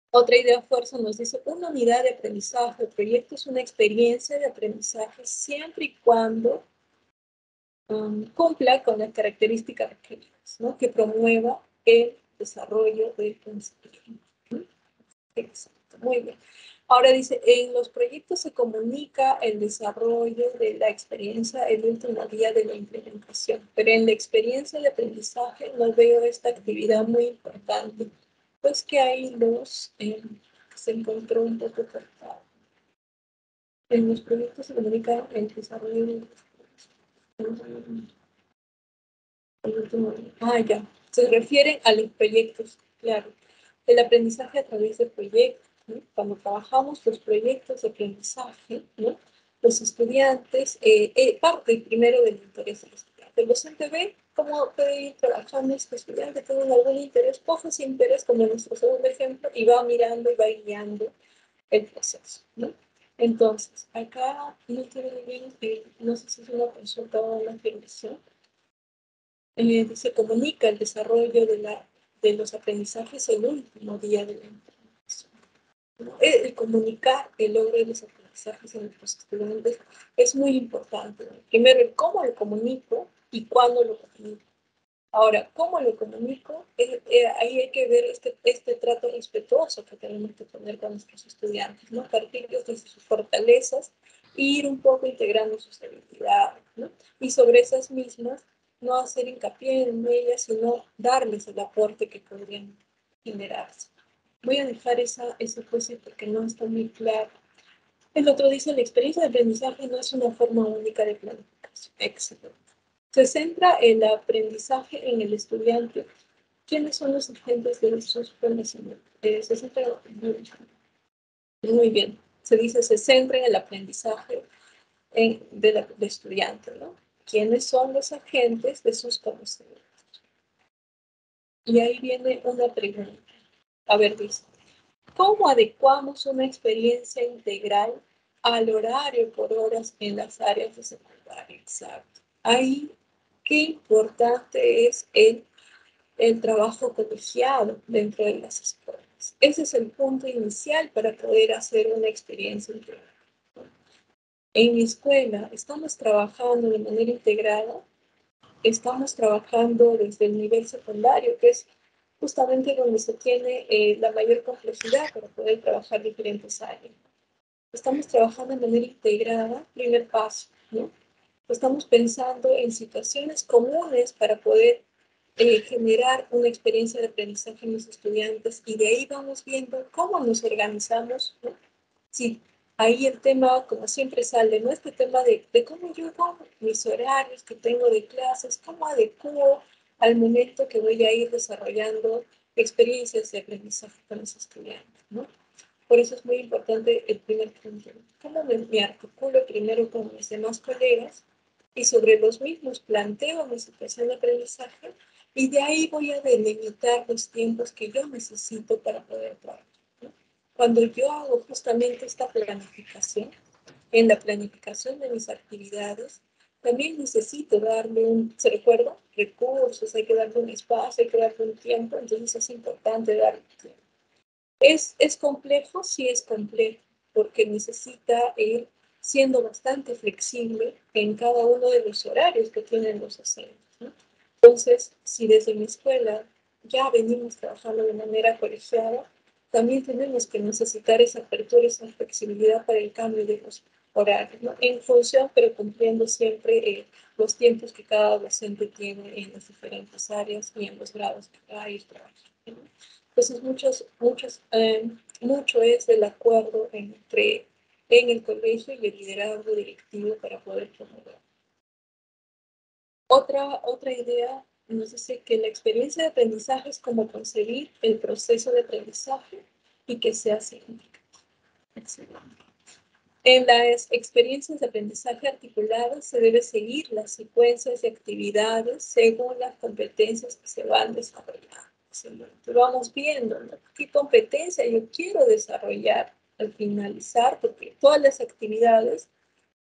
Otra idea fuerza nos dice, una unidad de aprendizaje o proyecto es una experiencia de aprendizaje siempre y cuando cumpla con las características requeridas, ¿no? Que promueva el desarrollo del conocimiento. Exacto, muy bien. Ahora dice, en los proyectos se comunica el desarrollo de la experiencia el último día de la implementación, pero en la experiencia de aprendizaje no veo esta actividad muy importante, pues que ahí se encontró un poco faltado. En los proyectos se comunica el desarrollo de el último día. Ah, ya. Se refieren a los proyectos, claro. El aprendizaje a través de proyectos, ¿no? Cuando trabajamos los proyectos de aprendizaje, ¿no? Los estudiantes, parte primero del interés del estudiante. El docente ve cómo puede ir trabajando este estudiante, tiene algún interés, coge ese interés como en nuestro segundo ejemplo y va mirando y va guiando el proceso, ¿no? Entonces, acá no tiene bien, no sé si es una consulta o una afirmación, se comunica el desarrollo de los aprendizajes el último día de la implementación. ¿No? El comunicar el logro de los aprendizajes en nuestros estudiantes es muy importante, ¿no? Primero, el cómo lo comunico y cuándo lo comunico. Ahora, ¿cómo lo comunico? Ahí hay que ver este trato respetuoso que tenemos que tener con nuestros estudiantes, ¿no? Partir desde sus fortalezas e ir un poco integrando sus habilidades, ¿no? Y sobre esas mismas, no hacer hincapié en ellas, sino darles el aporte que podrían generarse. Voy a dejar esa cosa porque no está muy claro. El otro dice, la experiencia de aprendizaje no es una forma única de planificación. Excelente. Se centra el aprendizaje en el estudiante. ¿Quiénes son los agentes de sus conocimientos? Se centra muy bien. Se dice, se centra en el aprendizaje del estudiante, ¿no? ¿Quiénes son los agentes de sus conocimientos? Y ahí viene una pregunta. A ver, dice, ¿cómo adecuamos una experiencia integral al horario por horas en las áreas de secundaria? Exacto. Ahí, qué importante es el trabajo colegiado dentro de las escuelas. Ese es el punto inicial para poder hacer una experiencia integral. En mi escuela estamos trabajando de manera integrada, estamos trabajando desde el nivel secundario, que es justamente donde se tiene la mayor complejidad para poder trabajar diferentes áreas. Estamos trabajando de manera integrada, primer paso, ¿no? Estamos pensando en situaciones comunes para poder generar una experiencia de aprendizaje en los estudiantes y de ahí vamos viendo cómo nos organizamos, ¿no? Sí, ahí el tema, como siempre sale, ¿no? Este tema de cómo yo hago mis horarios que tengo de clases, cómo adecuo al momento que voy a ir desarrollando experiencias de aprendizaje con los estudiantes, ¿no? Por eso es muy importante el primer punto. ¿Cómo me articulo primero con mis demás colegas? Y sobre los mismos planteo mi situación de aprendizaje y de ahí voy a delimitar los tiempos que yo necesito para poder trabajar, ¿no? Cuando yo hago justamente esta planificación, en la planificación de mis actividades, también necesito darle ¿se recuerda? Recursos, hay que darle un espacio, hay que darle un tiempo, entonces es importante darle tiempo. ¿Es complejo? Sí es complejo, porque necesita ir siendo bastante flexible en cada uno de los horarios que tienen los docentes, ¿no? Entonces, si desde mi escuela ya venimos trabajando de manera colegiada, también tenemos que necesitar esa apertura, esa flexibilidad para el cambio de los horarios, ¿no? En función, pero cumpliendo siempre los tiempos que cada docente tiene en las diferentes áreas y en los grados que va a ir trabajando, ¿no? Entonces, mucho es del acuerdo en el colegio y el liderazgo directivo para poder promover. Otra idea nos dice que la experiencia de aprendizaje es como concebir el proceso de aprendizaje y que sea significativo. Excelente. En las experiencias de aprendizaje articuladas se debe seguir las secuencias de actividades según las competencias que se van desarrollando. Excelente. Vamos viendo, ¿no? ¿Qué competencia yo quiero desarrollar al finalizar? Porque todas las actividades,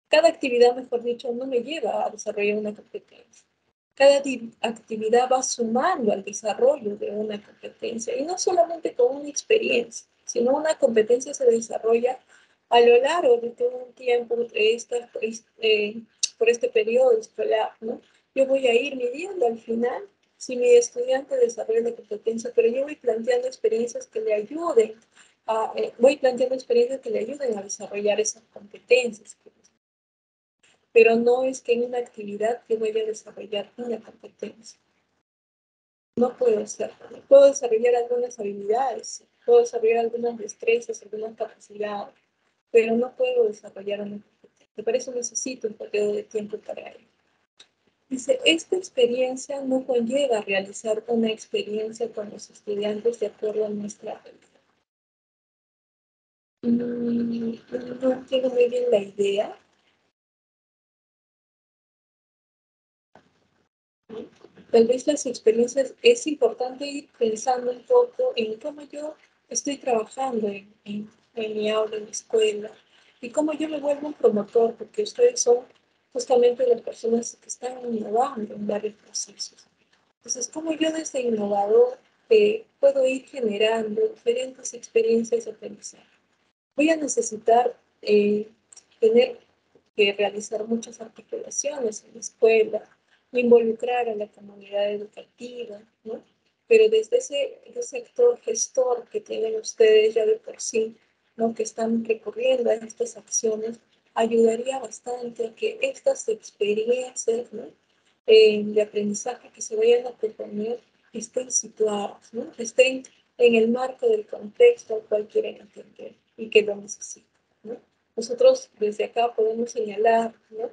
cada actividad, mejor dicho, no me lleva a desarrollar una competencia. Cada actividad va sumando al desarrollo de una competencia y no solamente con una experiencia, sino una competencia se desarrolla a lo largo de todo un tiempo, por este periodo escolar, ¿no? Yo voy a ir midiendo al final si mi estudiante desarrolla la competencia, pero yo voy planteando experiencias que le ayuden a desarrollar esas competencias. Pero no es que en una actividad yo voy a desarrollar una competencia. No puedo hacerlo. Puedo desarrollar algunas habilidades, puedo desarrollar algunas destrezas, algunas capacidades, pero no puedo desarrollar una competencia. Por eso necesito un periodo de tiempo para ello. Dice, esta experiencia no conlleva realizar una experiencia con los estudiantes de acuerdo a nuestra realidad. No entiendo muy bien la idea. Tal vez las experiencias, es importante ir pensando un poco en cómo yo estoy trabajando en mi aula, en mi escuela, y cómo yo me vuelvo un promotor, porque ustedes son justamente las personas que están innovando en varios procesos. Entonces, cómo yo desde innovador puedo ir generando diferentes experiencias de aprendizaje. Voy a necesitar tener que realizar muchas articulaciones en la escuela, involucrar a la comunidad educativa, ¿no? Pero desde ese sector gestor que tienen ustedes ya de por sí, ¿no? Que están recurriendo a estas acciones, ayudaría bastante a que estas experiencias, ¿no? De aprendizaje que se vayan a proponer estén situadas, ¿no? Estén en el marco del contexto al cual quieren entender y que lo necesitan, ¿no? Nosotros desde acá podemos señalar, ¿no?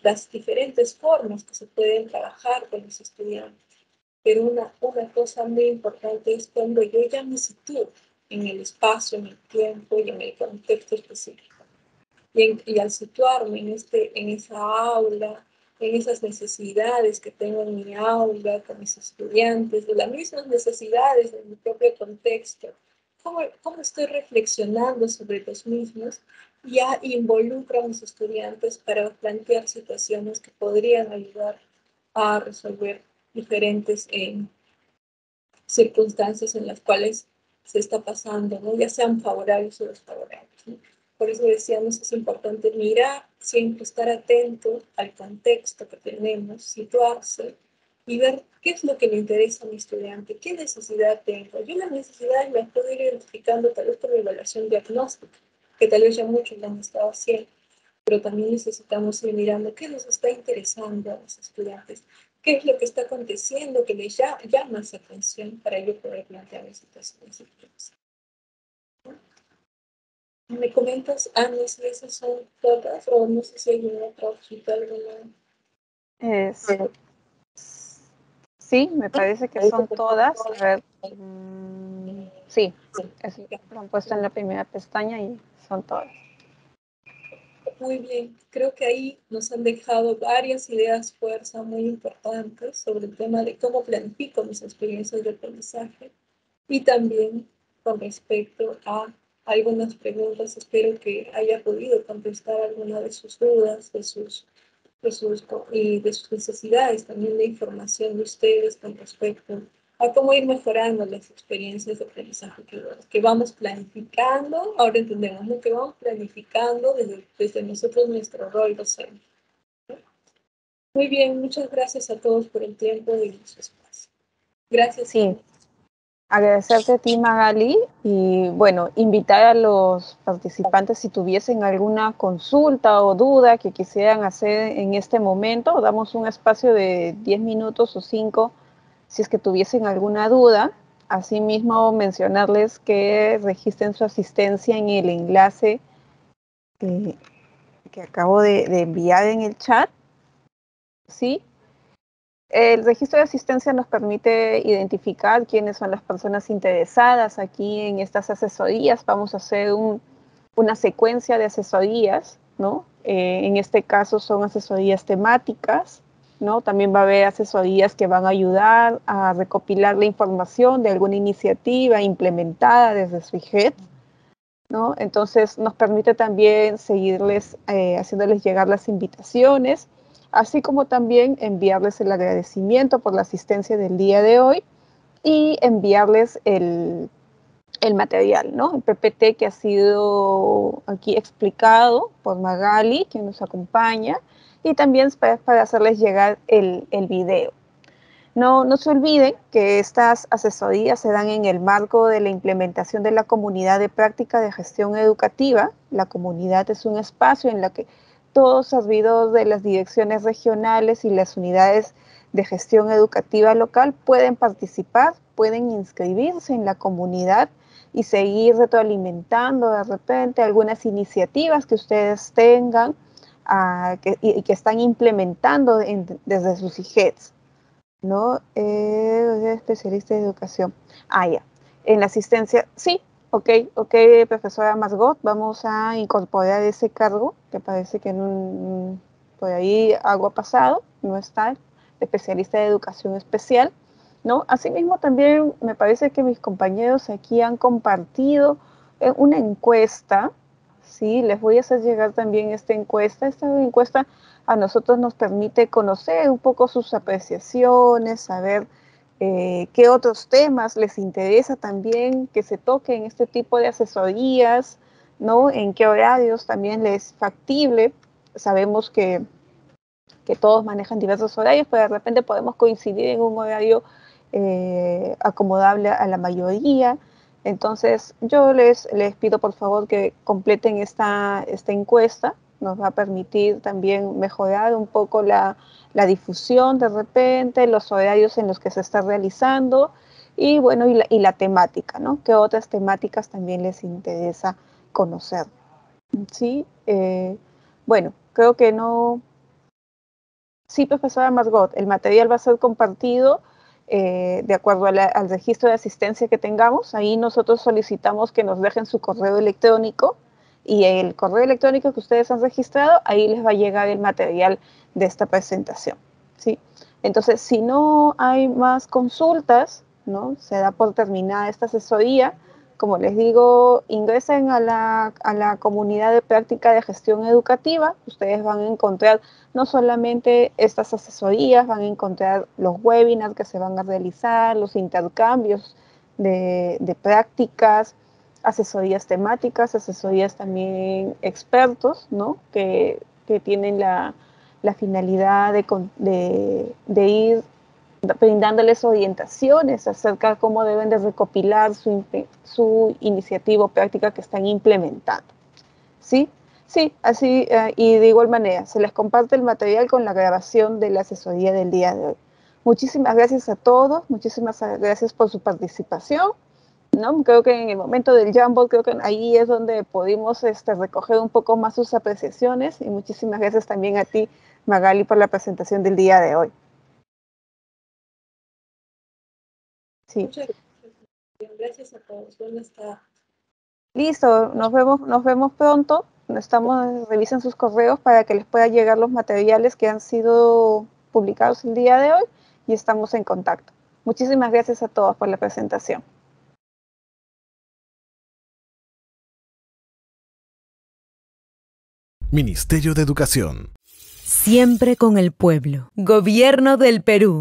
Las diferentes formas que se pueden trabajar con los estudiantes, pero una cosa muy importante es cuando yo ya me sitúo en el espacio, en el tiempo y en el contexto específico. Y al situarme en esa aula, en esas necesidades que tengo en mi aula, con mis estudiantes, de las mismas necesidades de mi propio contexto, ¿cómo estoy reflexionando sobre los mismos? Ya involucro a mis estudiantes para plantear situaciones que podrían ayudar a resolver diferentes circunstancias en las cuales se está pasando, ¿no? Ya sean favorables o desfavorables, ¿no? Por eso decíamos, es importante mirar, siempre estar atento al contexto que tenemos, situarse y ver qué es lo que le interesa a mi estudiante, qué necesidad tengo. Yo las necesidades las puedo ir identificando tal vez por la evaluación diagnóstica, que tal vez ya muchos lo han estado haciendo, pero también necesitamos ir mirando qué les está interesando a los estudiantes, qué es lo que está aconteciendo que les llama esa atención para yo poder plantear las situaciones. ¿Me comentas, Ana, si esas son todas o no sé si hay una otra hojita, alguna? Sí, me parece que son todas. A ver, sí, lo han puesto en la primera pestaña y son todas. Muy bien, creo que ahí nos han dejado varias ideas fuerza muy importantes sobre el tema de cómo planifico mis experiencias de aprendizaje y también con respecto a algunas preguntas. Espero que haya podido contestar alguna de sus dudas, de sus necesidades, también de información de ustedes con respecto a cómo ir mejorando las experiencias de aprendizaje que vamos planificando. Ahora entendemos, ¿no? Que vamos planificando desde nosotros nuestro rol docente. Muy bien, muchas gracias a todos por el tiempo y su espacio. Gracias. Sí, agradecerte a ti, Magali, y bueno, invitar a los participantes si tuviesen alguna consulta o duda que quisieran hacer en este momento. Damos un espacio de 10 minutos o 5 si es que tuviesen alguna duda. Asimismo, mencionarles que registren su asistencia en el enlace que acabo de enviar en el chat, ¿sí? El registro de asistencia nos permite identificar quiénes son las personas interesadas aquí en estas asesorías. Vamos a hacer una secuencia de asesorías, ¿no? En este caso son asesorías temáticas, ¿no? También va a haber asesorías que van a ayudar a recopilar la información de alguna iniciativa implementada desde SWIGET, ¿no? Entonces nos permite también seguirles, haciéndoles llegar las invitaciones, así como también enviarles el agradecimiento por la asistencia del día de hoy y enviarles el material, ¿no? El PPT que ha sido aquí explicado por Magali, quien nos acompaña, y también para hacerles llegar el video. No se olviden que estas asesorías se dan en el marco de la implementación de la comunidad de práctica de gestión educativa. La comunidad es un espacio en el que todos servidores de las direcciones regionales y las unidades de gestión educativa local pueden participar, pueden inscribirse en la comunidad y seguir retroalimentando de repente algunas iniciativas que ustedes tengan y que están implementando desde sus IGETs, ¿no? Especialista de educación. Ya. En la asistencia, sí, ok, profesora Margot, vamos a incorporar ese cargo, que parece que por ahí algo ha pasado, no está, especialista de educación especial, ¿no? Asimismo, también me parece que mis compañeros aquí han compartido una encuesta, ¿sí? Les voy a hacer llegar también esta encuesta. Esta encuesta a nosotros nos permite conocer un poco sus apreciaciones, saber qué otros temas les interesa también que se toquen en este tipo de asesorías, ¿no? En qué horarios también les es factible. Sabemos que todos manejan diversos horarios, pero de repente podemos coincidir en un horario acomodable a la mayoría. Entonces, yo les pido por favor que completen esta encuesta. Nos va a permitir también mejorar un poco la difusión de repente, los horarios en los que se está realizando y bueno, y la temática, ¿no? ¿Qué otras temáticas también les interesa conocer? Sí, bueno, creo que no. Sí, profesora Margot, el material va a ser compartido de acuerdo al registro de asistencia que tengamos. Ahí nosotros solicitamos que nos dejen su correo electrónico y el correo electrónico que ustedes han registrado, ahí les va a llegar el material de esta presentación, ¿sí? Entonces, si no hay más consultas, ¿no? Se da por terminada esta asesoría. Como les digo, ingresen a la comunidad de práctica de gestión educativa. Ustedes van a encontrar no solamente estas asesorías, van a encontrar los webinars que se van a realizar, los intercambios de prácticas, asesorías temáticas, asesorías también expertos, ¿no? Que tienen la finalidad de ir brindándoles orientaciones acerca de cómo deben de recopilar su iniciativa o práctica que están implementando. ¿Sí? Sí, así y de igual manera, se les comparte el material con la grabación de la asesoría del día de hoy. Muchísimas gracias a todos, muchísimas gracias por su participación, ¿no? Creo que en el momento del Jamboard, creo que ahí es donde pudimos recoger un poco más sus apreciaciones y muchísimas gracias también a ti, Magali, por la presentación del día de hoy. Sí. Muchas gracias. Gracias a todos. Buenas tardes. Listo, nos vemos pronto. Revisen sus correos para que les pueda llegar los materiales que han sido publicados el día de hoy y estamos en contacto. Muchísimas gracias a todos por la presentación. Ministerio de Educación. Siempre con el pueblo. Gobierno del Perú.